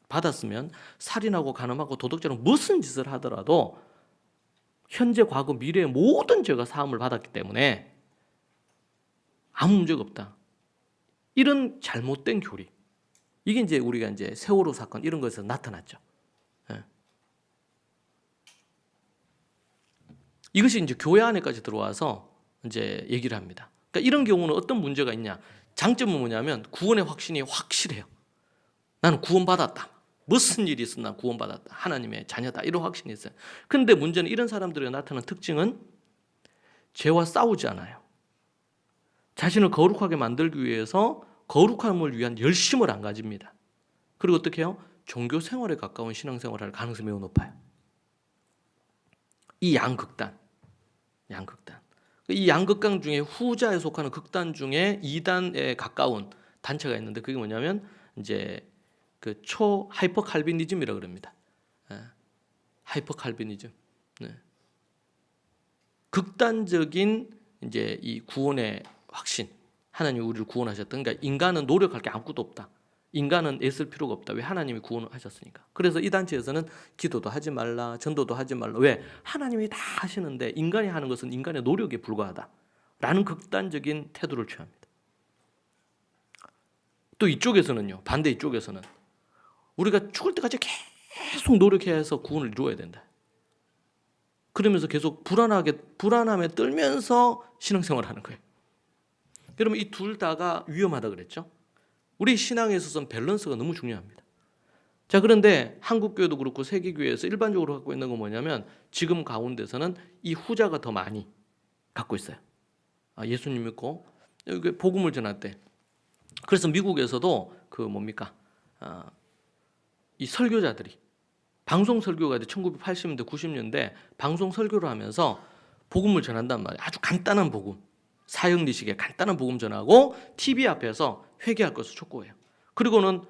받았으면 살인하고 간음하고 도덕질하고 무슨 짓을 하더라도 현재, 과거, 미래의 모든 죄가 사함을 받았기 때문에 아무 문제가 없다. 이런 잘못된 교리. 이게 이제 우리가 이제 세월호 사건 이런 것에서 나타났죠. 이것이 이제 교회 안에까지 들어와서 이제 얘기를 합니다. 그러니까 이런 경우는 어떤 문제가 있냐? 장점은 뭐냐면 구원의 확신이 확실해요. 나는 구원받았다. 무슨 일이 있으나 구원받았다. 하나님의 자녀다. 이런 확신이 있어요. 그런데 문제는 이런 사람들이 나타나는 특징은 죄와 싸우지 않아요. 자신을 거룩하게 만들기 위해서 거룩함을 위한 열심을 안 가집니다. 그리고 어떻게 해요? 종교 생활에 가까운 신앙생활을 할 가능성이 매우 높아요. 이 양극단. 이 양극단 중에 후자에 속하는 극단 중에 2단에 가까운 단체가 있는데 그게 뭐냐면 이제 그 하이퍼 칼비니즘이라고 그럽니다. 하이퍼 칼비니즘. 극단적인 이제 이 구원의 확신. 하나님이 우리를 구원하셨다. 그러니까 인간은 노력할 게 아무것도 없다. 인간은 애쓸 필요가 없다. 왜? 하나님이 구원을 하셨으니까. 그래서 이 단체에서는 기도도 하지 말라, 전도도 하지 말라. 왜? 하나님이 다 하시는데 인간이 하는 것은 인간의 노력에 불과하다. 라는 극단적인 태도를 취합니다. 또 이쪽에서는요. 반대 이쪽에서는 우리가 죽을 때까지 계속 노력해야 해서 구원을 이루어야 된다. 그러면서 계속 불안함에 떨면서 신앙생활을 하는 거예요. 여러분 이 둘 다가 위험하다 그랬죠? 우리 신앙에 있어서는 밸런스가 너무 중요합니다. 자, 그런데 한국교회도 그렇고 세계교회에서 일반적으로 갖고 있는 건 뭐냐면 지금 가운데서는 이 후자가 더 많이 갖고 있어요. 예수님 믿고 복음을 전할 때. 그래서 미국에서도 이 설교자들이 방송 설교가들 1980년대 90년대 방송 설교를 하면서 복음을 전한단 말이에요. 아주 간단한 복음. 사형리식의 간단한 복음 전하고 TV 앞에서 회개할 것을 촉구해요. 그리고는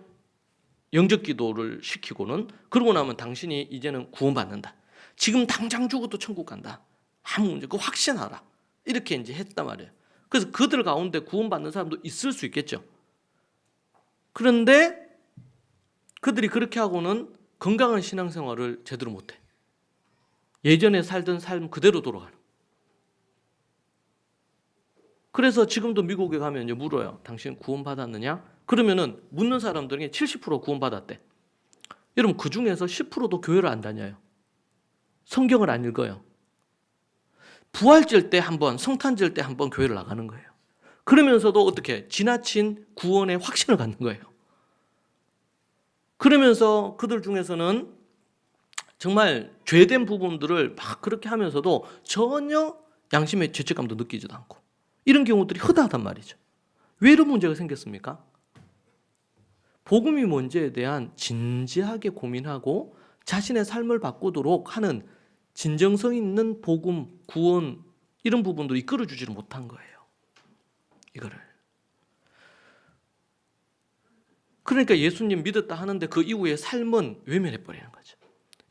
영적 기도를 시키고는 그러고 나면 당신이 이제는 구원받는다. 지금 당장 죽어도 천국 간다. 아무 문제 그 확신하라. 이렇게 이제 했단 말이에요. 그래서 그들 가운데 구원받는 사람도 있을 수 있겠죠. 그런데 그들이 그렇게 하고는 건강한 신앙생활을 제대로 못해. 예전에 살던 삶 그대로 돌아가는. 그래서 지금도 미국에 가면 이제 물어요. 당신 구원받았느냐? 그러면은 묻는 사람들이 70% 구원받았대. 여러분 그 중에서 10%도 교회를 안 다녀요. 성경을 안 읽어요. 부활절 때 한 번, 성탄절 때 한 번 교회를 나가는 거예요. 그러면서도 어떻게 지나친 구원의 확신을 갖는 거예요. 그러면서 그들 중에서는 정말 죄된 부분들을 막 그렇게 하면서도 전혀 양심의 죄책감도 느끼지도 않고 이런 경우들이 허다하단 말이죠. 왜 이런 문제가 생겼습니까? 복음이 뭔지에 대한 진지하게 고민하고 자신의 삶을 바꾸도록 하는 진정성 있는 복음, 구원 이런 부분들을 이끌어주지를 못한 거예요. 이거를. 그러니까 예수님 믿었다 하는데 그 이후의 삶은 외면해버리는 거죠.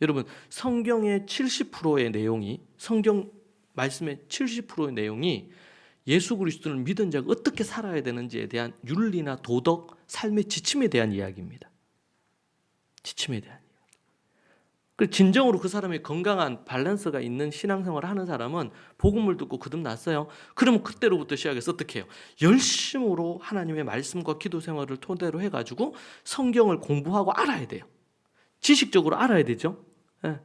여러분, 성경의 70%의 내용이, 성경 말씀의 70%의 내용이 예수 그리스도를 믿은 자가 어떻게 살아야 되는지에 대한 윤리나 도덕, 삶의 지침에 대한 이야기입니다. 지침에 대한 이야기. 진정으로 그 사람이 건강한 밸런스가 있는 신앙생활을 하는 사람은 복음을 듣고 거듭났어요. 그러면 그때로부터 시작해서 어떻게 해요? 열심으로 하나님의 말씀과 기도 생활을 토대로 해가지고 성경을 공부하고 알아야 돼요. 지식적으로 알아야 되죠. 네,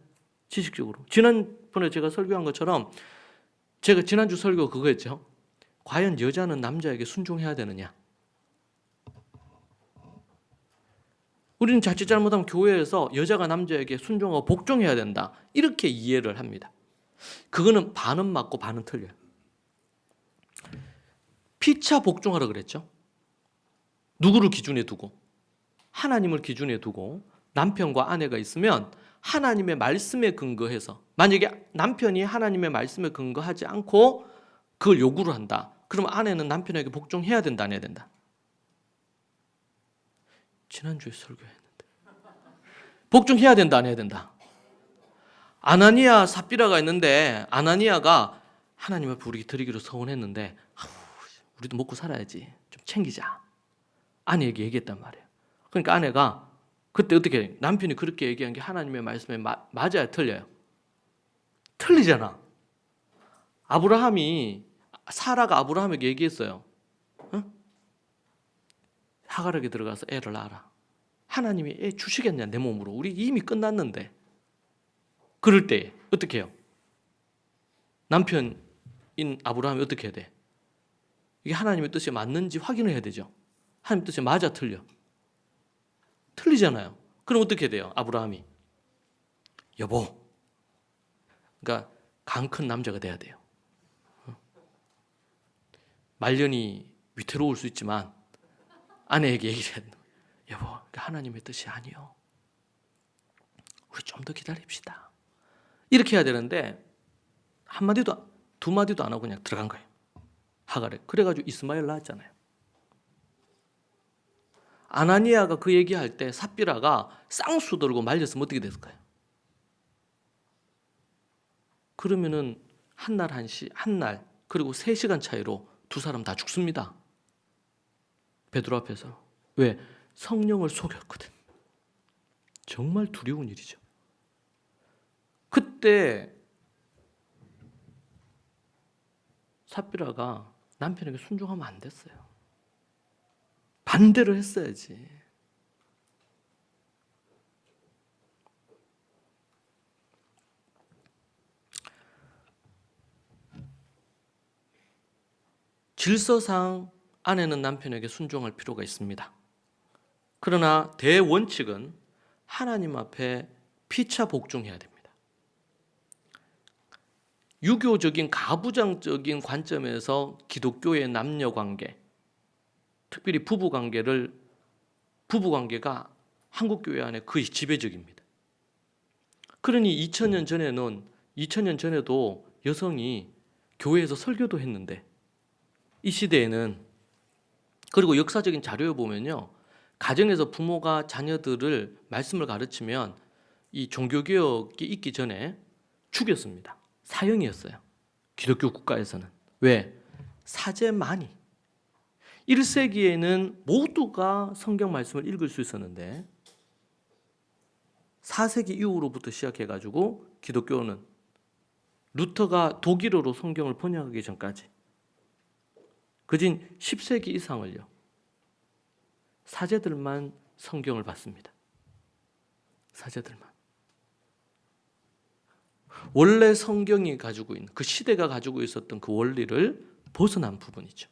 지식적으로. 지난번에 제가 설교한 것처럼 제가 지난주 설교 그거였죠. 과연 여자는 남자에게 순종해야 되느냐? 우리는 자칫 잘못하면 교회에서 여자가 남자에게 순종하고 복종해야 된다. 이렇게 이해를 합니다. 그거는 반은 맞고 반은 틀려요. 피차 복종하라 그랬죠. 누구를 기준에 두고? 하나님을 기준에 두고 남편과 아내가 있으면 하나님의 말씀에 근거해서, 만약에 남편이 하나님의 말씀에 근거하지 않고 그걸 요구를 한다. 그러면 아내는 남편에게 복종해야 된다, 안 해야 된다? 지난주에 설교했는데 복종해야 된다, 안 해야 된다? 아나니아 삽비라가 있는데 아나니아가 하나님 앞에 우리 드리기로 서원했는데 우리도 먹고 살아야지, 좀 챙기자, 아내에게 얘기했단 말이에요. 그러니까 아내가 그때 어떻게 해요? 남편이 그렇게 얘기한 게 하나님의 말씀에 맞아야 틀려요? 틀리잖아. 사라가 아브라함에게 얘기했어요. 하갈에게 들어가서 애를 낳아라. 하나님이 애 주시겠냐, 내 몸으로. 우리 이미 끝났는데. 그럴 때 어떻게 해요? 남편인 아브라함이 어떻게 해야 돼? 이게 하나님의 뜻에 맞는지 확인을 해야 되죠. 하나님 뜻에 맞아, 틀려? 틀리잖아요. 그럼 어떻게 돼요? 아브라함이 여보, 그러니까 강 큰 남자가 돼야 돼요. 말년이 위태로울 수 있지만 아내에게 얘기해야 돼요. 여보, 하나님의 뜻이 아니요. 우리 좀 더 기다립시다. 이렇게 해야 되는데 한마디도 두 마디도 안 하고 그냥 들어간 거예요. 하갈에. 그래가지고 이스마엘 낳았잖아요. 아나니아가 그 얘기할 때 삽비라가 쌍수 들고 말렸으면 어떻게 됐을까요? 그러면은 한날 그리고 3시간 차이로 두 사람 다 죽습니다. 베드로 앞에서. 왜? 성령을 속였거든. 정말 두려운 일이죠. 그때 삽비라가 남편에게 순종하면 안 됐어요. 반대를 했어야지. 질서상 아내는 남편에게 순종할 필요가 있습니다. 그러나 대원칙은 하나님 앞에 피차 복종해야 됩니다. 유교적인 가부장적인 관점에서 기독교의 남녀관계, 특별히 부부관계가 한국교회 안에 거의 지배적입니다. 그러니 2000년 전에도 여성이 교회에서 설교도 했는데 이 시대에는, 그리고 역사적인 자료에 보면요, 가정에서 부모가 자녀들을 말씀을 가르치면 이 종교개혁이 있기 전에 죽였습니다. 사형이었어요. 기독교 국가에서는. 왜? 사제만이. 1세기에는 모두가 성경 말씀을 읽을 수 있었는데 4세기 이후로부터 시작해가지고 기독교는 루터가 독일어로 성경을 번역하기 전까지 그진 10세기 이상을요, 사제들만 성경을 받습니다. 사제들만. 원래 성경이 가지고 있는, 그 시대가 가지고 있었던 그 원리를 벗어난 부분이죠.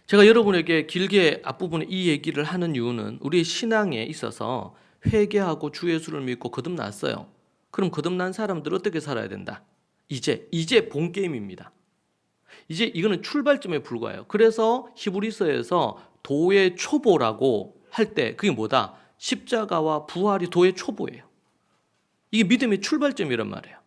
제가 여러분에게 길게 앞부분에 이 얘기를 하는 이유는 우리의 신앙에 있어서 회개하고 주 예수를 믿고 거듭났어요. 그럼 거듭난 사람들 어떻게 살아야 된다? 이제 본 게임입니다. 이제 이거는 출발점에 불과해요. 그래서 히브리서에서 도의 초보라고 할 때 그게 뭐다? 십자가와 부활이 도의 초보예요. 이게 믿음의 출발점이란 말이에요.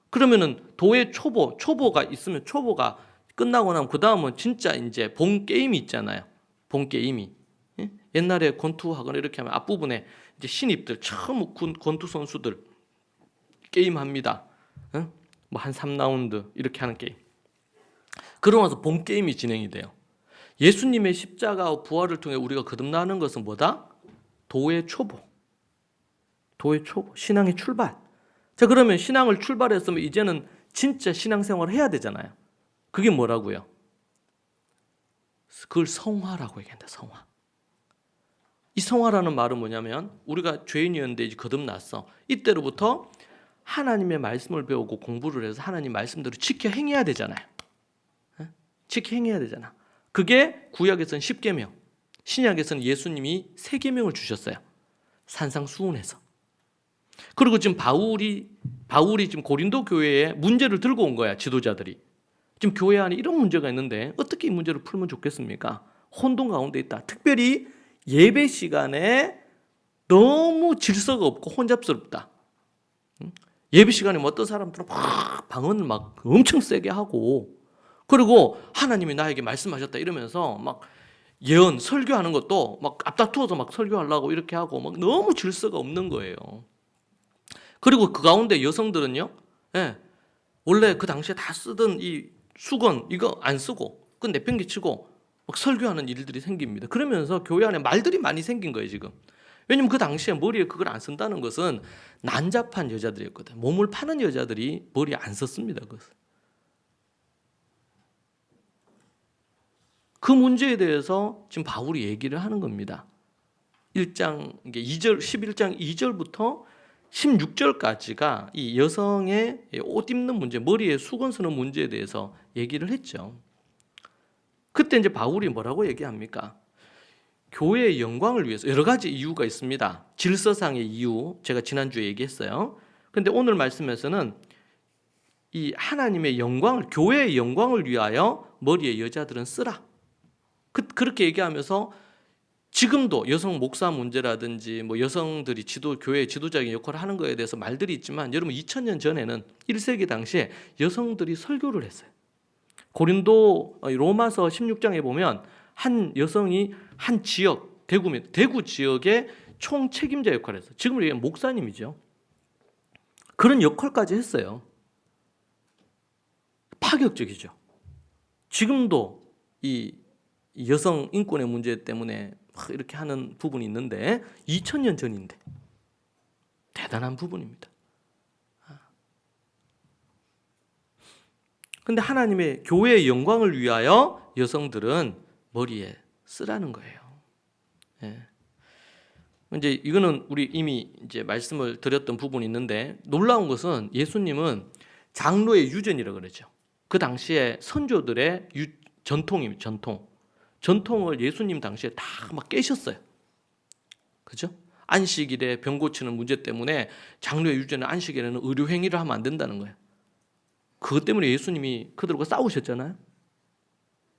그러면은 도의 초보가 있으면 초보가 끝나고 나면 그 다음은 진짜 이제 본 게임이 있잖아요. 본 게임이. 예? 옛날에 권투하거나 이렇게 하면 앞부분에 이제 신입들 처음 권투 선수들 게임 합니다. 예? 뭐 한 3라운드 이렇게 하는 게임. 그러고 나서 본 게임이 진행이 돼요. 예수님의 십자가와 부활을 통해 우리가 거듭나는 것은 뭐다? 도의 초보. 도의 초보. 신앙의 출발. 자, 그러면 신앙을 출발했으면 이제는 진짜 신앙생활을 해야 되잖아요. 그게 뭐라고요? 그걸 성화라고 얘기한다. 성화. 이 성화라는 말은 뭐냐면 우리가 죄인이었는데 이제 거듭났어. 이때로부터 하나님의 말씀을 배우고 공부를 해서 하나님 말씀대로 지켜 행해야 되잖아요. 지켜 행해야 되잖아. 그게 구약에서는 10계명, 신약에서는 예수님이 3계명을 주셨어요. 산상수훈에서. 그리고 지금 바울이 지금 고린도 교회에 문제를 들고 온 거야. 지도자들이. 지금 교회 안에 이런 문제가 있는데 어떻게 이 문제를 풀면 좋겠습니까? 혼돈 가운데 있다. 특별히 예배 시간에 너무 질서가 없고 혼잡스럽다. 예배 시간에 뭐 어떤 사람들은 막 방언을 막 엄청 세게 하고 그리고 하나님이 나에게 말씀하셨다 이러면서 막 예언, 설교하는 것도 막 앞다투어서 막 설교하려고 이렇게 하고 막 너무 질서가 없는 거예요. 그리고 그 가운데 여성들은요, 예, 원래 그 당시에 다 쓰던 이 수건 이거 안 쓰고 그건 내팽개치고 막 설교하는 일들이 생깁니다. 그러면서 교회 안에 말들이 많이 생긴 거예요 지금. 왜냐면 그 당시에 머리에 그걸 안 쓴다는 것은 난잡한 여자들이었거든. 몸을 파는 여자들이 머리에 안 썼습니다. 그것을. 그 문제에 대해서 지금 바울이 얘기를 하는 겁니다. 1장 2절 11장 2절부터 16절까지가 이 여성의 옷 입는 문제, 머리에 수건 쓰는 문제에 대해서 얘기를 했죠. 그때 이제 바울이 뭐라고 얘기합니까? 교회의 영광을 위해서 여러 가지 이유가 있습니다. 질서상의 이유, 제가 지난주에 얘기했어요. 그런데 오늘 말씀에서는 이 하나님의 영광을, 교회의 영광을 위하여 머리에 여자들은 쓰라. 그렇게 얘기하면서 지금도 여성 목사 문제라든지 뭐 여성들이 교회 지도자적인 역할을 하는 거에 대해서 말들이 있지만 여러분 2000년 전에는 1세기 당시에 여성들이 설교를 했어요. 고린도 로마서 16장에 보면 한 여성이 한 지역, 대구 지역의 총 책임자 역할을 했어요. 지금 우리가 목사님이죠. 그런 역할까지 했어요. 파격적이죠. 지금도 이 여성 인권의 문제 때문에 막 이렇게 하는 부분이 있는데 2000년 전인데 대단한 부분입니다. 그런데 하나님의 교회의 영광을 위하여 여성들은 머리에 쓰라는 거예요. 예. 이제 이거는 우리 이미 이제 말씀을 드렸던 부분이 있는데 놀라운 것은 예수님은 장로의 유전이라고 그러죠. 그 당시에 선조들의 전통입니다. 전통을 예수님 당시에 다 막 깨셨어요. 그죠? 안식일에 병 고치는 문제 때문에 장로의 유전은 안식일에는 의료 행위를 하면 안 된다는 거예요. 그것 때문에 예수님이 그들과 싸우셨잖아요.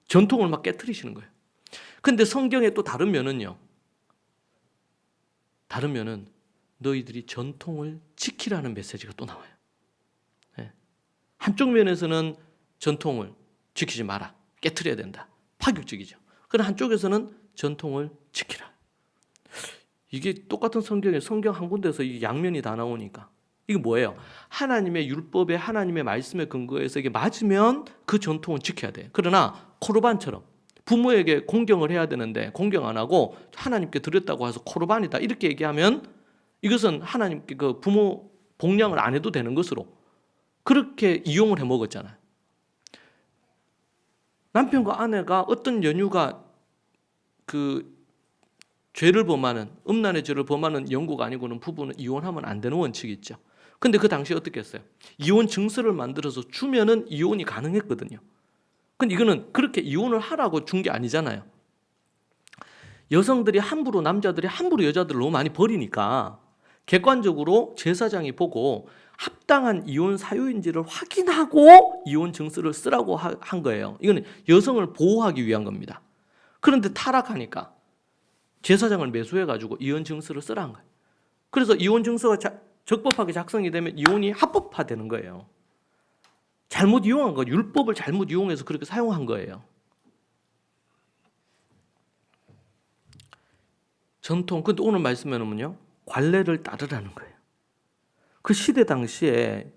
전통을 막 깨트리시는 거예요. 근데 성경에 또 다른 면은요. 다른 면은 너희들이 전통을 지키라는 메시지가 또 나와요. 네. 한쪽 면에서는 전통을 지키지 마라. 깨트려야 된다. 파격적이죠. 그러나 한쪽에서는 전통을 지키라. 이게 똑같은 성경에 성경 한 군데에서 이 양면이 다 나오니까 이게 뭐예요? 하나님의 율법에 하나님의 말씀에 근거해서 이게 맞으면 그 전통은 지켜야 돼. 그러나 코르반처럼 부모에게 공경을 해야 되는데 공경 안 하고 하나님께 드렸다고 해서 코르반이다 이렇게 얘기하면 이것은 하나님께 그 부모 복양을 안 해도 되는 것으로 그렇게 이용을 해 먹었잖아요. 남편과 아내가 어떤 연유가 그 죄를 범하는 음란의 죄를 범하는 연고가 아니고는 부부는 이혼하면 안 되는 원칙이 있죠. 근데 그 당시에 어떻게 했어요? 이혼 증서를 만들어서 주면은 이혼이 가능했거든요. 근데 이거는 그렇게 이혼을 하라고 준 게 아니잖아요. 여성들이 함부로 남자들이 함부로 여자들을 너무 많이 버리니까 객관적으로 제사장이 보고 합당한 이혼 사유인지를 확인하고 이혼 증서를 쓰라고 한 거예요. 이거는 여성을 보호하기 위한 겁니다. 그런데 타락하니까 제사장을 매수해가지고 이혼 증서를 쓰라는 거예요. 그래서 이혼 증서가 적법하게 작성이 되면 이혼이 합법화되는 거예요. 잘못 이용한 거, 율법을 잘못 이용해서 그렇게 사용한 거예요. 전통, 근데 오늘 말씀에는요, 관례를 따르라는 거예요. 그 시대 당시에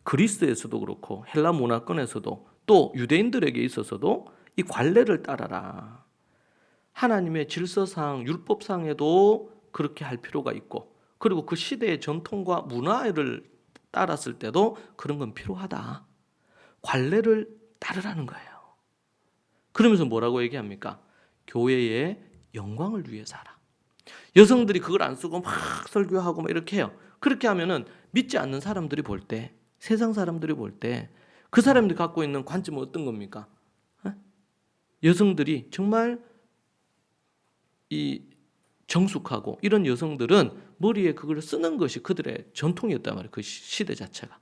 그리스에서도 그렇고 헬라 문화권에서도 또 유대인들에게 있어서도 이 관례를 따라라. 하나님의 질서상, 율법상에도 그렇게 할 필요가 있고, 그리고 그 시대의 전통과 문화를 따랐을 때도 그런 건 필요하다. 관례를 따르라는 거예요. 그러면서 뭐라고 얘기합니까? 교회의 영광을 위해 살아. 여성들이 그걸 안 쓰고 막 설교하고 막 이렇게 해요. 그렇게 하면은 믿지 않는 사람들이 볼 때, 세상 사람들이 볼 때 그 사람들이 갖고 있는 관점은 어떤 겁니까? 여성들이 정말 이 정숙하고 이런 여성들은 머리에 그걸 쓰는 것이 그들의 전통이었단 말이에요. 그 시대 자체가.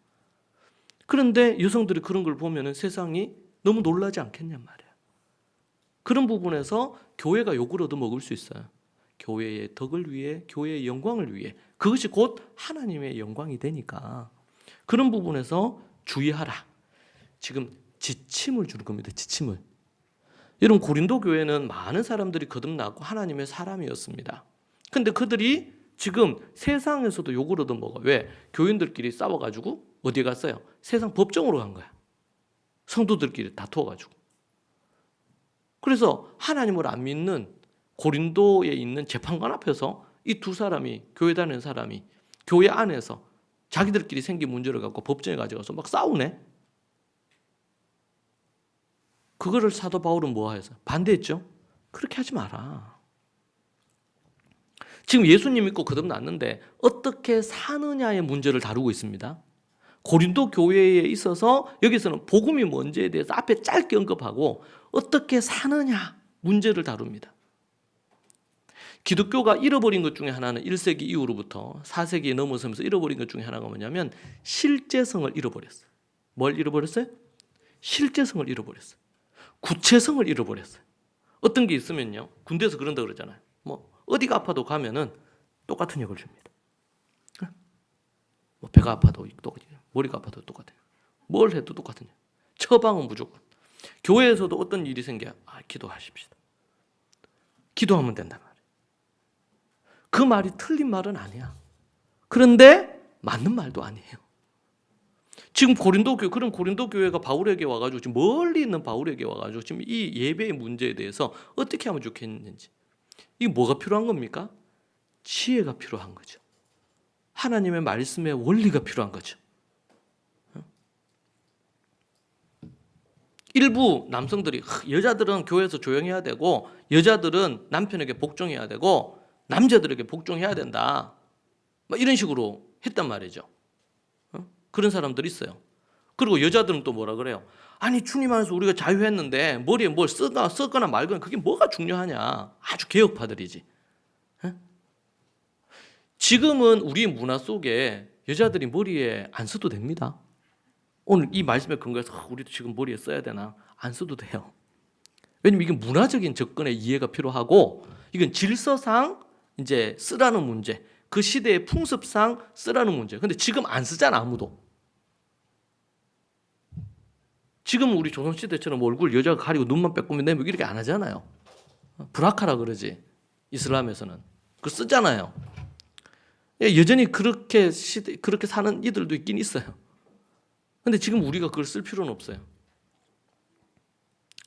그런데 여성들이 그런 걸 보면은 세상이 너무 놀라지 않겠냔 말이에요. 그런 부분에서 교회가 욕을 얻어먹을 수 있어요. 교회의 덕을 위해, 교회의 영광을 위해. 그것이 곧 하나님의 영광이 되니까 그런 부분에서 주의하라. 지금 지침을 주는 겁니다. 지침을. 여러분, 고린도 교회는 많은 사람들이 거듭나고 하나님의 사람이었습니다. 근데 그들이 지금 세상에서도 욕을 얻어먹어. 왜? 교인들끼리 싸워가지고 어디에 갔어요? 세상 법정으로 간 거야. 성도들끼리 다투어가지고. 그래서 하나님을 안 믿는 고린도에 있는 재판관 앞에서 이 두 사람이, 교회 다니는 사람이 교회 안에서 자기들끼리 생긴 문제를 갖고 법정에 가져가서 막 싸우네. 그거를 사도 바울은 뭐 해서 반대했죠? 그렇게 하지 마라. 지금 예수님 믿고 거듭났는데 어떻게 사느냐의 문제를 다루고 있습니다. 고린도 교회에 있어서 여기서는 복음이 뭔지에 대해서 앞에 짧게 언급하고 어떻게 사느냐 문제를 다룹니다. 기독교가 잃어버린 것 중에 하나는 1세기 이후로부터 4세기에 넘어서면서 잃어버린 것 중에 하나가 뭐냐면 실제성을 잃어버렸어요. 뭘 잃어버렸어요? 실제성을 잃어버렸어요. 구체성을 잃어버렸어요. 어떤 게 있으면요, 군대에서 그런다 그러잖아요. 뭐 어디가 아파도 가면은 똑같은 역을 줍니다. 뭐 배가 아파도 똑같아요. 머리가 아파도 똑같아요. 뭘 해도 똑같은 역. 처방은 무조건. 교회에서도 어떤 일이 생겨요. 기도하십시다. 기도하면 된단 말이에요. 그 말이 틀린 말은 아니야. 그런데 맞는 말도 아니에요. 지금 고린도 교회가 바울에게 와가지고 지금 멀리 있는 바울에게 와가지고 지금 이 예배의 문제에 대해서 어떻게 하면 좋겠는지, 이게 뭐가 필요한 겁니까? 지혜가 필요한 거죠. 하나님의 말씀의 원리가 필요한 거죠. 일부 남성들이 여자들은 교회에서 조용해야 되고 여자들은 남편에게 복종해야 되고 남자들에게 복종해야 된다, 막 이런 식으로 했단 말이죠. 그런 사람들이 있어요. 그리고 여자들은 또 뭐라 그래요? 아니, 주님 안에서 우리가 자유했는데 머리에 뭘 썼거나 말거나 그게 뭐가 중요하냐. 아주 개혁파들이지. 지금은 우리 문화 속에 여자들이 머리에 안 써도 됩니다. 오늘 이 말씀에 근거해서 우리도 지금 머리에 써야 되나? 안 써도 돼요. 왜냐면 이게 문화적인 접근의 이해가 필요하고 이건 질서상 이제 쓰라는 문제, 그 시대의 풍습상 쓰라는 문제. 근데 지금 안 쓰잖아, 아무도. 지금 우리 조선시대처럼 얼굴 여자가 가리고 눈만 빼꼼히 내밀고 이렇게 안 하잖아요. 브라카라 그러지, 이슬람에서는. 그거 쓰잖아요. 여전히 그렇게 사는 이들도 있긴 있어요. 근데 지금 우리가 그걸 쓸 필요는 없어요.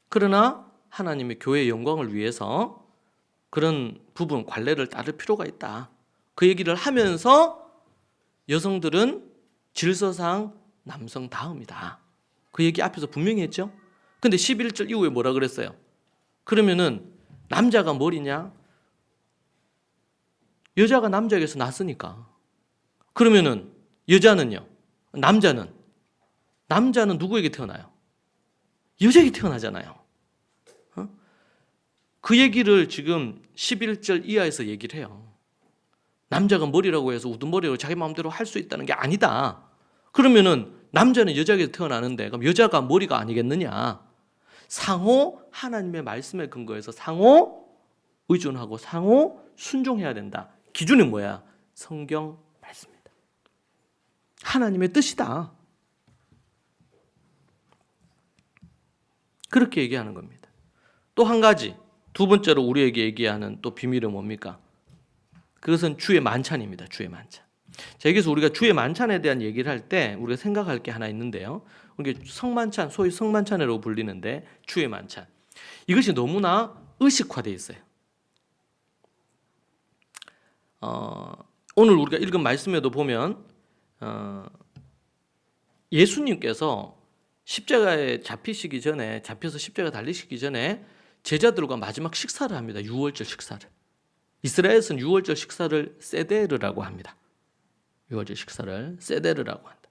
그러나 하나님의 교회의 영광을 위해서 그런 부분, 관례를 따를 필요가 있다. 그 얘기를 하면서 여성들은 질서상 남성 다음이다. 그 얘기 앞에서 분명히 했죠. 근데 11절 이후에 뭐라 그랬어요? 그러면은 남자가 뭘이냐? 여자가 남자에게서 났으니까. 그러면은 여자는요? 남자는 누구에게 태어나요? 여자에게 태어나잖아요. 그 얘기를 지금 11절 이하에서 얘기를 해요. 남자가 머리라고 해서 우두머리로 자기 마음대로 할 수 있다는 게 아니다. 그러면은 남자는 여자에게 태어나는데 그럼 여자가 머리가 아니겠느냐. 상호 하나님의 말씀에 근거해서 상호 의존하고 상호 순종해야 된다. 기준이 뭐야? 성경 말씀입니다. 하나님의 뜻이다. 그렇게 얘기하는 겁니다. 또 한 가지, 두 번째로 우리에게 얘기하는 또 비밀은 뭡니까? 그것은 주의 만찬입니다. 주의 만찬. 자, 여기서 우리가 주의 만찬에 대한 얘기를 할 때 우리가 생각할 게 하나 있는데요. 이게 성만찬, 소위 성만찬이라고 불리는데 주의 만찬. 이것이 너무나 의식화되어 있어요. 오늘 우리가 읽은 말씀에도 보면 예수님께서 십자가에 잡히시기 전에, 잡혀서 십자가 달리시기 전에 제자들과 마지막 식사를 합니다. 유월절 식사를. 이스라엘에서는 유월절 식사를 세데르라고 합니다. 유월절 식사를 세데르라고 한다.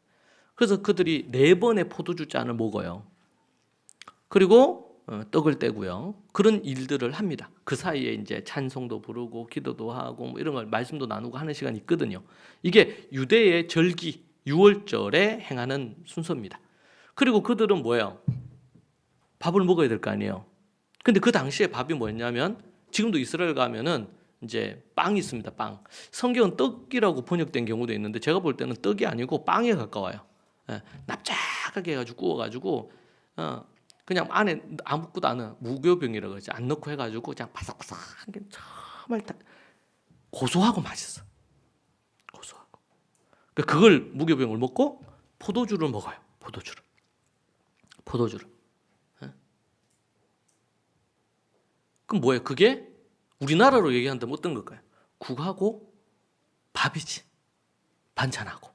그래서 그들이 4번의 포도주 잔을 먹어요. 그리고 떡을 떼고요. 그런 일들을 합니다. 그 사이에 이제 찬송도 부르고 기도도 하고 뭐 이런 걸 말씀도 나누고 하는 시간이 있거든요. 이게 유대의 절기 유월절에 행하는 순서입니다. 그리고 그들은 뭐예요? 밥을 먹어야 될 거 아니에요. 근데 그 당시에 밥이 뭐였냐면 지금도 이스라엘 가면은 이제 빵이 있습니다. 빵. 성경은 떡이라고 번역된 경우도 있는데 제가 볼 때는 떡이 아니고 빵에 가까워요. 납작하게 해가지고 구워가지고 그냥 안에 아무것도 안 넣어. 무교병이라고 그러지. 안 넣고 해가지고 그냥 바삭바삭한 게 정말 고소하고 맛있어. 고소하고. 그걸 무교병을 먹고 포도주를 먹어요. 포도주를. 그럼 뭐예요? 그게 우리나라로 얘기한다면 어떤 걸까요? 국하고 밥이지. 반찬하고.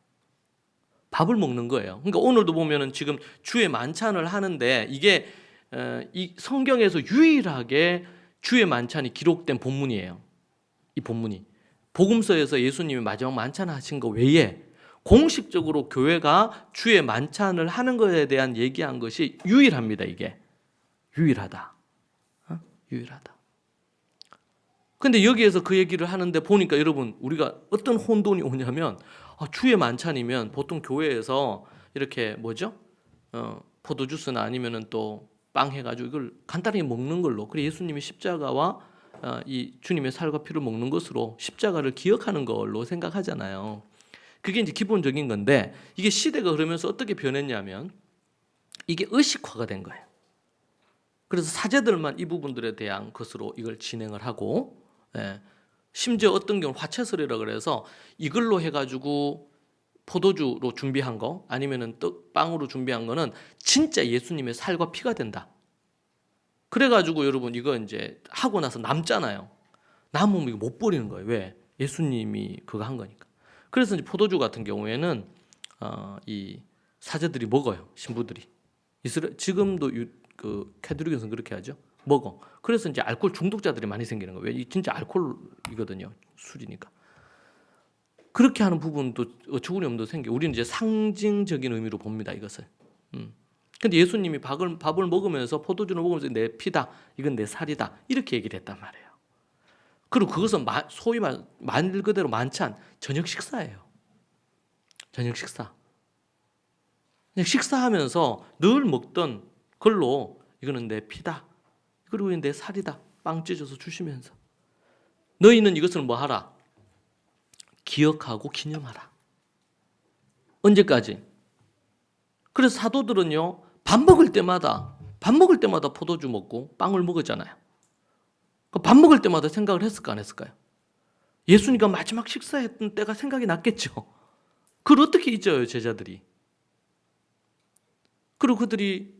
밥을 먹는 거예요. 그러니까 오늘도 보면은 지금 주의 만찬을 하는데 이게 이 성경에서 유일하게 주의 만찬이 기록된 본문이에요. 이 본문이. 복음서에서 예수님이 마지막 만찬 하신 거 외에 공식적으로 교회가 주의 만찬을 하는 것에 대한 얘기한 것이 유일합니다. 이게. 유일하다. 유일하다. 근데 여기에서 그 얘기를 하는데 보니까 여러분 우리가 어떤 혼돈이 오냐면 주의 만찬이면 보통 교회에서 이렇게 뭐죠? 포도주스나 아니면은 또 빵 해가지고 이걸 간단히 먹는 걸로. 그래 예수님이 십자가와 이 주님의 살과 피를 먹는 것으로 십자가를 기억하는 걸로 생각하잖아요. 그게 이제 기본적인 건데 이게 시대가 흐르면서 어떻게 변했냐면 이게 의식화가 된 거예요. 그래서 사제들만 이 부분들에 대한 것으로 이걸 진행을 하고 심지어 어떤 경우 화채설이라 그래서 이걸로 해가지고 포도주로 준비한 거 아니면은 빵으로 준비한 거는 진짜 예수님의 살과 피가 된다. 그래가지고 여러분 이거 이제 하고 나서 남잖아요. 남으면 이거 못 버리는 거예요. 왜? 예수님이 그거 한 거니까. 그래서 이제 포도주 같은 경우에는 이 사제들이 먹어요. 신부들이. 지금도 그 캐톨릭에서는 그렇게 하죠. 먹어. 그래서 이제 알코올 중독자들이 많이 생기는 거예요. 왜? 진짜 알코올이거든요. 술이니까. 그렇게 하는 부분도 어처구니 없는 생겨. 우리는 이제 상징적인 의미로 봅니다. 이것을. 근데 예수님이 밥을 먹으면서 포도주를 먹으면서 내 피다. 이건 내 살이다. 이렇게 얘기를 했단 말이에요. 그리고 그것은 소위 말 그대로 만찬, 저녁 식사예요. 저녁 식사. 그냥 식사하면서 늘 먹던 걸로 이거는 내 피다. 그리고 내 살이다. 빵 찢어서 주시면서 너희는 이것을 뭐 하라? 기억하고 기념하라. 언제까지? 그래서 사도들은요 밥 먹을 때마다 포도주 먹고 빵을 먹었잖아요. 밥 먹을 때마다 생각을 했을까 안 했을까요? 예수님과 마지막 식사했던 때가 생각이 났겠죠. 그걸 어떻게 잊어요 제자들이. 그리고 그들이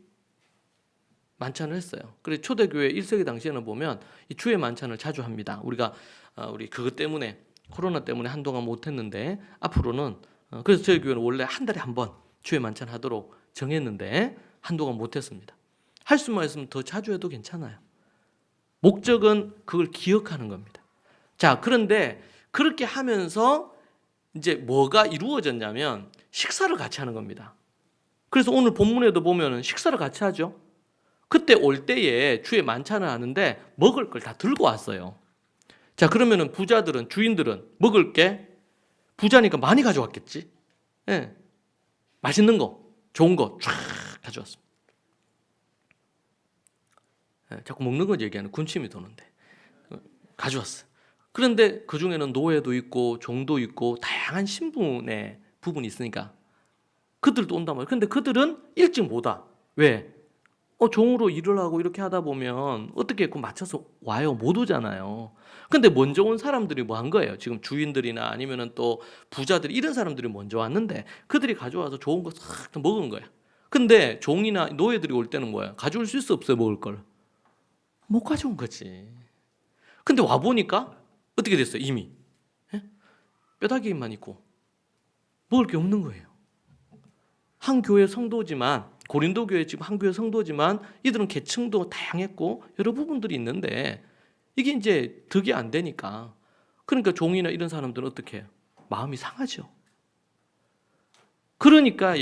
만찬을 했어요. 그래서 초대교회 1세기 당시에는 보면 이 주의 만찬을 자주 합니다. 우리 그것 때문에 코로나 때문에 한동안 못했는데 앞으로는 그래서 저희 교회는 원래 한 달에 한 번 주의 만찬 하도록 정했는데 한동안 못했습니다. 할 수만 있으면 더 자주 해도 괜찮아요. 목적은 그걸 기억하는 겁니다. 자, 그런데 그렇게 하면서 이제 뭐가 이루어졌냐면 식사를 같이 하는 겁니다. 그래서 오늘 본문에도 보면은 식사를 같이 하죠. 그때 올 때에 주의 만찬을 하는데 먹을 걸 다 들고 왔어요. 자, 그러면은 부자들은, 주인들은 먹을 게 부자니까 많이 가져왔겠지. 예. 맛있는 거, 좋은 거 쫙 가져왔습니다. 예, 자꾸 먹는 거 얘기하는 군침이 도는데 가져왔어요. 그런데 그 중에는 노예도 있고 종도 있고 다양한 신분의 부분이 있으니까 그들도 온단 말이에요. 그런데 그들은 일찍 못 와. 왜? 종으로 일을 하고 이렇게 하다 보면 어떻게 했고 맞춰서 와요. 못 오잖아요. 근데 먼저 온 사람들이 뭐 한 거예요? 지금 주인들이나 아니면은 또 부자들 이런 사람들이 먼저 왔는데 그들이 가져와서 좋은 거 싹 먹은 거야. 근데 종이나 노예들이 올 때는 뭐야? 가져올 수 있어 없어요? 먹을 걸? 못 가져온 거지. 근데 와 보니까 어떻게 됐어요? 이미 뼈다귀만 있고 먹을 게 없는 거예요. 한 교회 성도지만 고린도 교회 지금 한 교회 성도지만 이들은 계층도 다양했고 여러 부분들이 있는데 이게 이제 득이 안 되니까 그러니까 종이나 이런 사람들은 어떻게 해요? 마음이 상하죠. 그러니까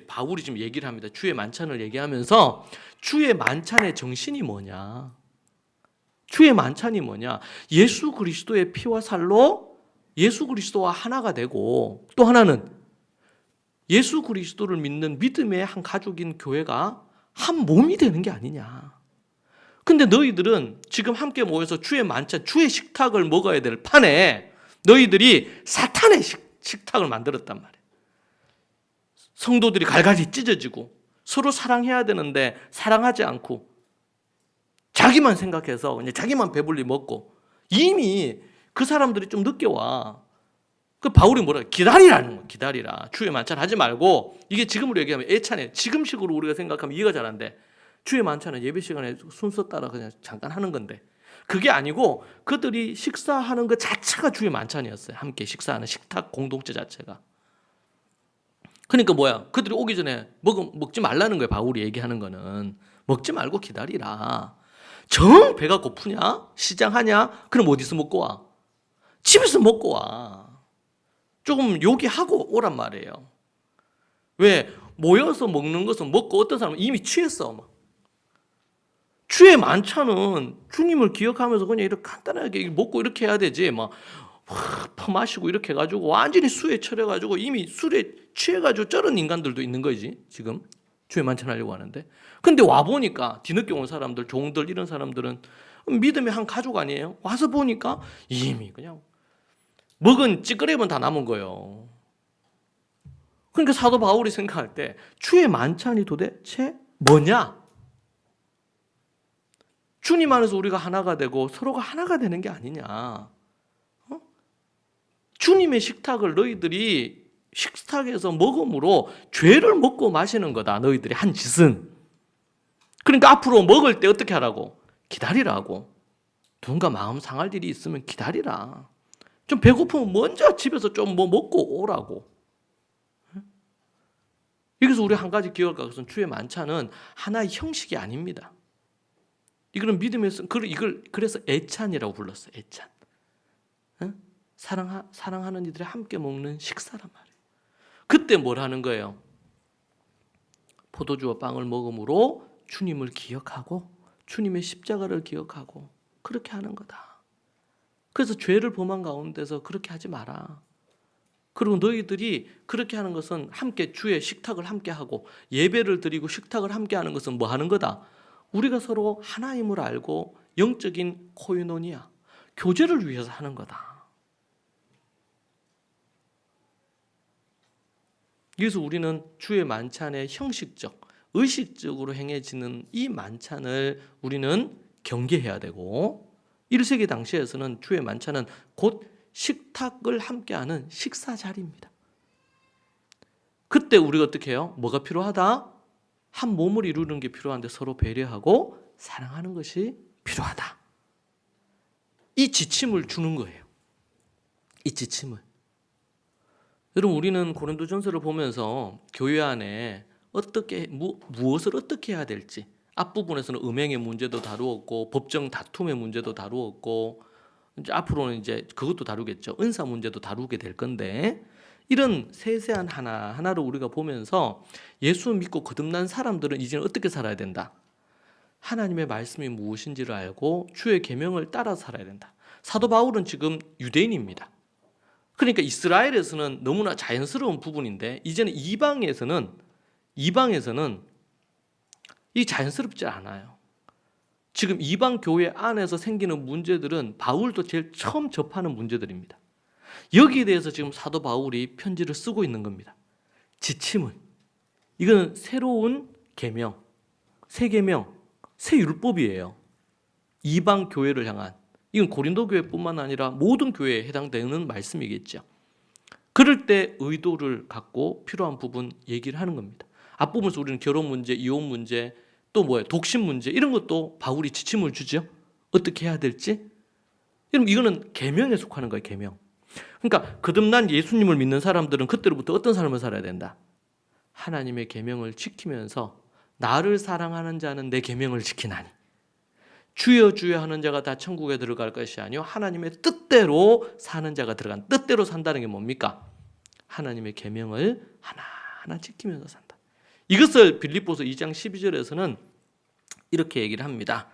바울이 지금 얘기를 합니다. 주의 만찬을 얘기하면서 주의 만찬의 정신이 뭐냐? 주의 만찬이 뭐냐? 예수 그리스도의 피와 살로 예수 그리스도와 하나가 되고 또 하나는 예수 그리스도를 믿는 믿음의 한 가족인 교회가 한 몸이 되는 게 아니냐. 근데 너희들은 지금 함께 모여서 주의 만찬, 주의 식탁을 먹어야 될 판에 너희들이 사탄의 식탁을 만들었단 말이에요. 성도들이 갈갈이 찢어지고 서로 사랑해야 되는데 사랑하지 않고 자기만 생각해서 그냥 자기만 배불리 먹고 이미 그 사람들이 좀 늦게 와. 그 바울이 뭐라 기다리라는 거야. 기다리라. 주의 만찬 하지 말고 이게 지금으로 얘기하면 애찬해. 지금식으로 우리가 생각하면 이해가 잘 안 돼. 주의 만찬은 예배 시간에 순서 따라 그냥 잠깐 하는 건데 그게 아니고 그들이 식사하는 것 자체가 주의 만찬이었어요. 함께 식사하는 식탁 공동체 자체가. 그러니까 뭐야? 그들이 오기 전에 먹지 말라는 거예요. 바울이 얘기하는 거는 먹지 말고 기다리라. 정 배가 고프냐? 시장하냐? 그럼 어디서 먹고 와? 집에서 먹고 와. 조금 요기하고 오란 말이에요. 왜? 모여서 먹는 것은 먹고 어떤 사람은 이미 취했어. 주의 만찬은 주님을 기억하면서 그냥 이렇게 간단하게 먹고 이렇게 해야 되지. 퍼마시고 이렇게 해가지고 완전히 수에 처려가지고 이미 술에 취해가지고 쩔은 인간들도 있는 거지. 지금 주의 만찬 하려고 하는데. 근데 와보니까 뒤늦게 온 사람들, 종들 이런 사람들은 믿음의 한 가족 아니에요? 와서 보니까 이미 그냥 먹은 찌끄레기만 다 남은 거예요. 그러니까 사도 바울이 생각할 때 주의 만찬이 도대체 뭐냐? 주님 안에서 우리가 하나가 되고 서로가 하나가 되는 게 아니냐? 주님의 식탁을 너희들이 식탁에서 먹음으로 죄를 먹고 마시는 거다. 너희들이 한 짓은. 그러니까 앞으로 먹을 때 어떻게 하라고? 기다리라고. 누군가 마음 상할 일이 있으면 기다리라. 좀 배고프면 먼저 집에서 좀 뭐 먹고 오라고. 여기서 우리 한 가지 기억할 것은 주의 만찬은 하나의 형식이 아닙니다. 이거는 믿음에서 이걸 그래서 애찬이라고 불렀어요. 애찬. 사랑하는 이들이 함께 먹는 식사란 말이에요. 그때 뭘 하는 거예요? 포도주와 빵을 먹음으로 주님을 기억하고 주님의 십자가를 기억하고 그렇게 하는 거다. 그래서 죄를 범한 가운데서 그렇게 하지 마라. 그리고 너희들이 그렇게 하는 것은 함께 주의 식탁을 함께 하고 예배를 드리고 식탁을 함께 하는 것은 뭐 하는 거다? 우리가 서로 하나임을 알고 영적인 코이노니아, 교제를 위해서 하는 거다. 그래서 우리는 주의 만찬의 형식적, 의식적으로 행해지는 이 만찬을 우리는 경계해야 되고 1세기 당시에서는 주의 만찬은 곧 식탁을 함께하는 식사 자리입니다. 그때 우리가 어떻게 해요? 뭐가 필요하다? 한 몸을 이루는 게 필요한데 서로 배려하고 사랑하는 것이 필요하다. 이 지침을 주는 거예요. 이 지침을. 여러분 우리는 고린도전서를 보면서 교회 안에 무엇을 어떻게 해야 될지 앞부분에서는 음행의 문제도 다루었고 법정 다툼의 문제도 다루었고 이제 앞으로는 이제 그것도 다루겠죠. 은사 문제도 다루게 될 건데 이런 세세한 하나하나를 우리가 보면서 예수 믿고 거듭난 사람들은 이제는 어떻게 살아야 된다? 하나님의 말씀이 무엇인지를 알고 주의 계명을 따라 살아야 된다. 사도 바울은 지금 유대인입니다. 그러니까 이스라엘에서는 너무나 자연스러운 부분인데 이제는 이방에서는 이 자연스럽지 않아요. 지금 이방 교회 안에서 생기는 문제들은 바울도 제일 처음 접하는 문제들입니다. 여기에 대해서 지금 사도 바울이 편지를 쓰고 있는 겁니다. 지침을. 이건 새로운 계명, 새 계명, 새 율법이에요. 이방 교회를 향한. 이건 고린도 교회뿐만 아니라 모든 교회에 해당되는 말씀이겠죠. 그럴 때 의도를 갖고 필요한 부분 얘기를 하는 겁니다. 앞부분에서 우리는 결혼 문제, 이혼 문제, 또 뭐예요? 독신 문제 이런 것도 바울이 지침을 주죠. 어떻게 해야 될지. 여러분 이거는 계명에 속하는 거예요. 계명. 그러니까 거듭난 예수님을 믿는 사람들은 그때로부터 어떤 삶을 살아야 된다. 하나님의 계명을 지키면서 나를 사랑하는 자는 내 계명을 지키나니 주여 주여 하는 자가 다 천국에 들어갈 것이 아니요 하나님의 뜻대로 사는 자가 들어간. 뜻대로 산다는 게 뭡니까? 하나님의 계명을 하나하나 지키면서 산다. 이것을 빌립보서 2장 12절에서는 이렇게 얘기를 합니다.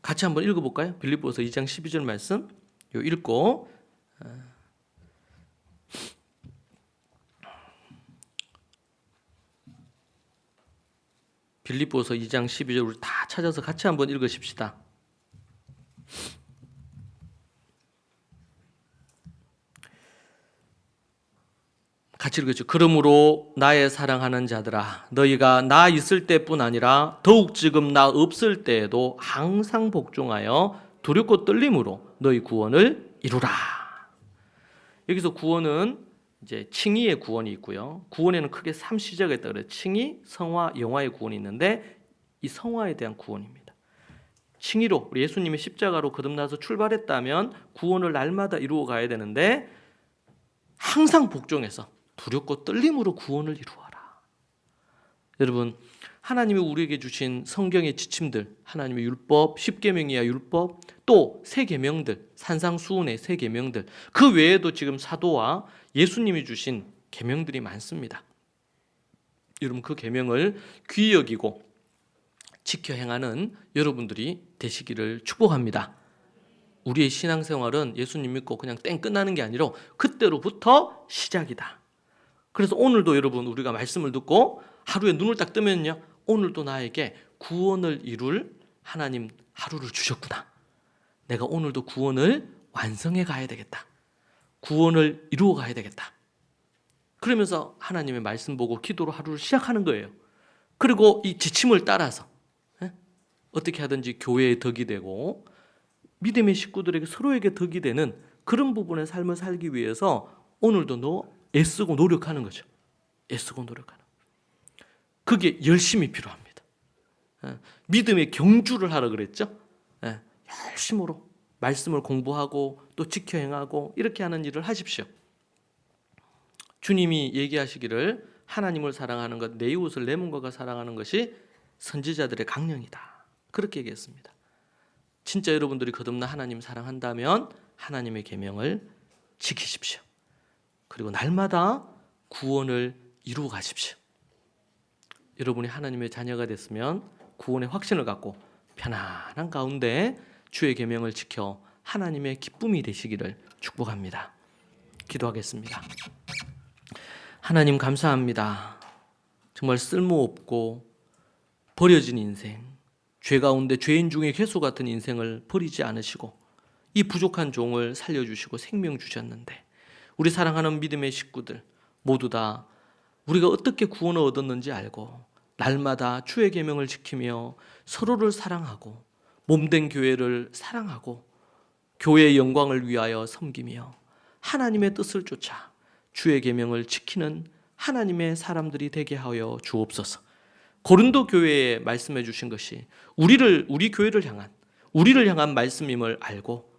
같이 한번 읽어볼까요? 빌립보서 2장 12절 말씀 읽고 빌립보서 2장 12절 우리 다 찾아서 같이 한번 읽으십시다. 같이 읽으죠. 그러므로 나의 사랑하는 자들아 너희가 나 있을 때뿐 아니라 더욱 지금 나 없을 때에도 항상 복종하여 두렵고 떨림으로 너희 구원을 이루라. 여기서 구원은 이제 칭의의 구원이 있고요. 구원에는 크게 3시제가 있다 그래요. 칭의, 성화, 영화의 구원이 있는데 이 성화에 대한 구원입니다. 칭의로 우리 예수님이 십자가로 거듭나서 출발했다면 구원을 날마다 이루어 가야 되는데 항상 복종해서 두렵고 떨림으로 구원을 이루어라. 여러분 하나님이 우리에게 주신 성경의 지침들, 하나님의 율법, 십계명이야 율법, 또 새 계명들, 산상수훈의 새 계명들, 그 외에도 지금 사도와 예수님이 주신 계명들이 많습니다. 여러분 그 계명을 귀히 여기고 지켜 행하는 여러분들이 되시기를 축복합니다. 우리의 신앙생활은 예수님 믿고 그냥 땡 끝나는 게 아니라 그때로부터 시작이다. 그래서 오늘도 여러분 우리가 말씀을 듣고 하루에 눈을 딱 뜨면요, 오늘도 나에게 구원을 이룰 하나님 하루를 주셨구나. 내가 오늘도 구원을 완성해 가야 되겠다. 구원을 이루어 가야 되겠다. 그러면서 하나님의 말씀 보고 기도로 하루를 시작하는 거예요. 그리고 이 지침을 따라서 어떻게 하든지 교회의 덕이 되고 믿음의 식구들에게 서로에게 덕이 되는 그런 부분의 삶을 살기 위해서 오늘도 애쓰고 노력하는 거죠. 애쓰고 노력하는. 그게 열심히 필요합니다. 믿음의 경주를 하라 그랬죠. 열심으로 말씀을 공부하고 또 지켜 행하고 이렇게 하는 일을 하십시오. 주님이 얘기하시기를 하나님을 사랑하는 것, 내 이웃을 내 몸과 사랑하는 것이 선지자들의 강령이다. 그렇게 얘기했습니다. 진짜 여러분들이 거듭나 하나님 사랑한다면 하나님의 계명을 지키십시오. 그리고 날마다 구원을 이루어 가십시오. 여러분이 하나님의 자녀가 됐으면 구원의 확신을 갖고 편안한 가운데 주의 계명을 지켜 하나님의 기쁨이 되시기를 축복합니다. 기도하겠습니다. 하나님 감사합니다. 정말 쓸모없고 버려진 인생, 죄 가운데 죄인 중에 괴수 같은 인생을 버리지 않으시고 이 부족한 종을 살려주시고 생명 주셨는데 우리 사랑하는 믿음의 식구들 모두 다 우리가 어떻게 구원을 얻었는지 알고 날마다 주의 계명을 지키며 서로를 사랑하고 몸된 교회를 사랑하고 교회의 영광을 위하여 섬기며 하나님의 뜻을 쫓아 주의 계명을 지키는 하나님의 사람들이 되게 하여 주옵소서. 고린도 교회에 말씀해 주신 것이 우리 교회를 향한 말씀임을 알고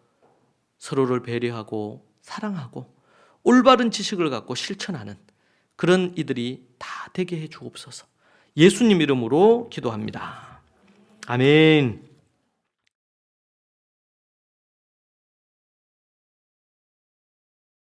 서로를 배려하고 사랑하고 올바른 지식을 갖고 실천하는 그런 이들이 다 되게 해 주옵소서. 예수님 이름으로 기도합니다. 아멘.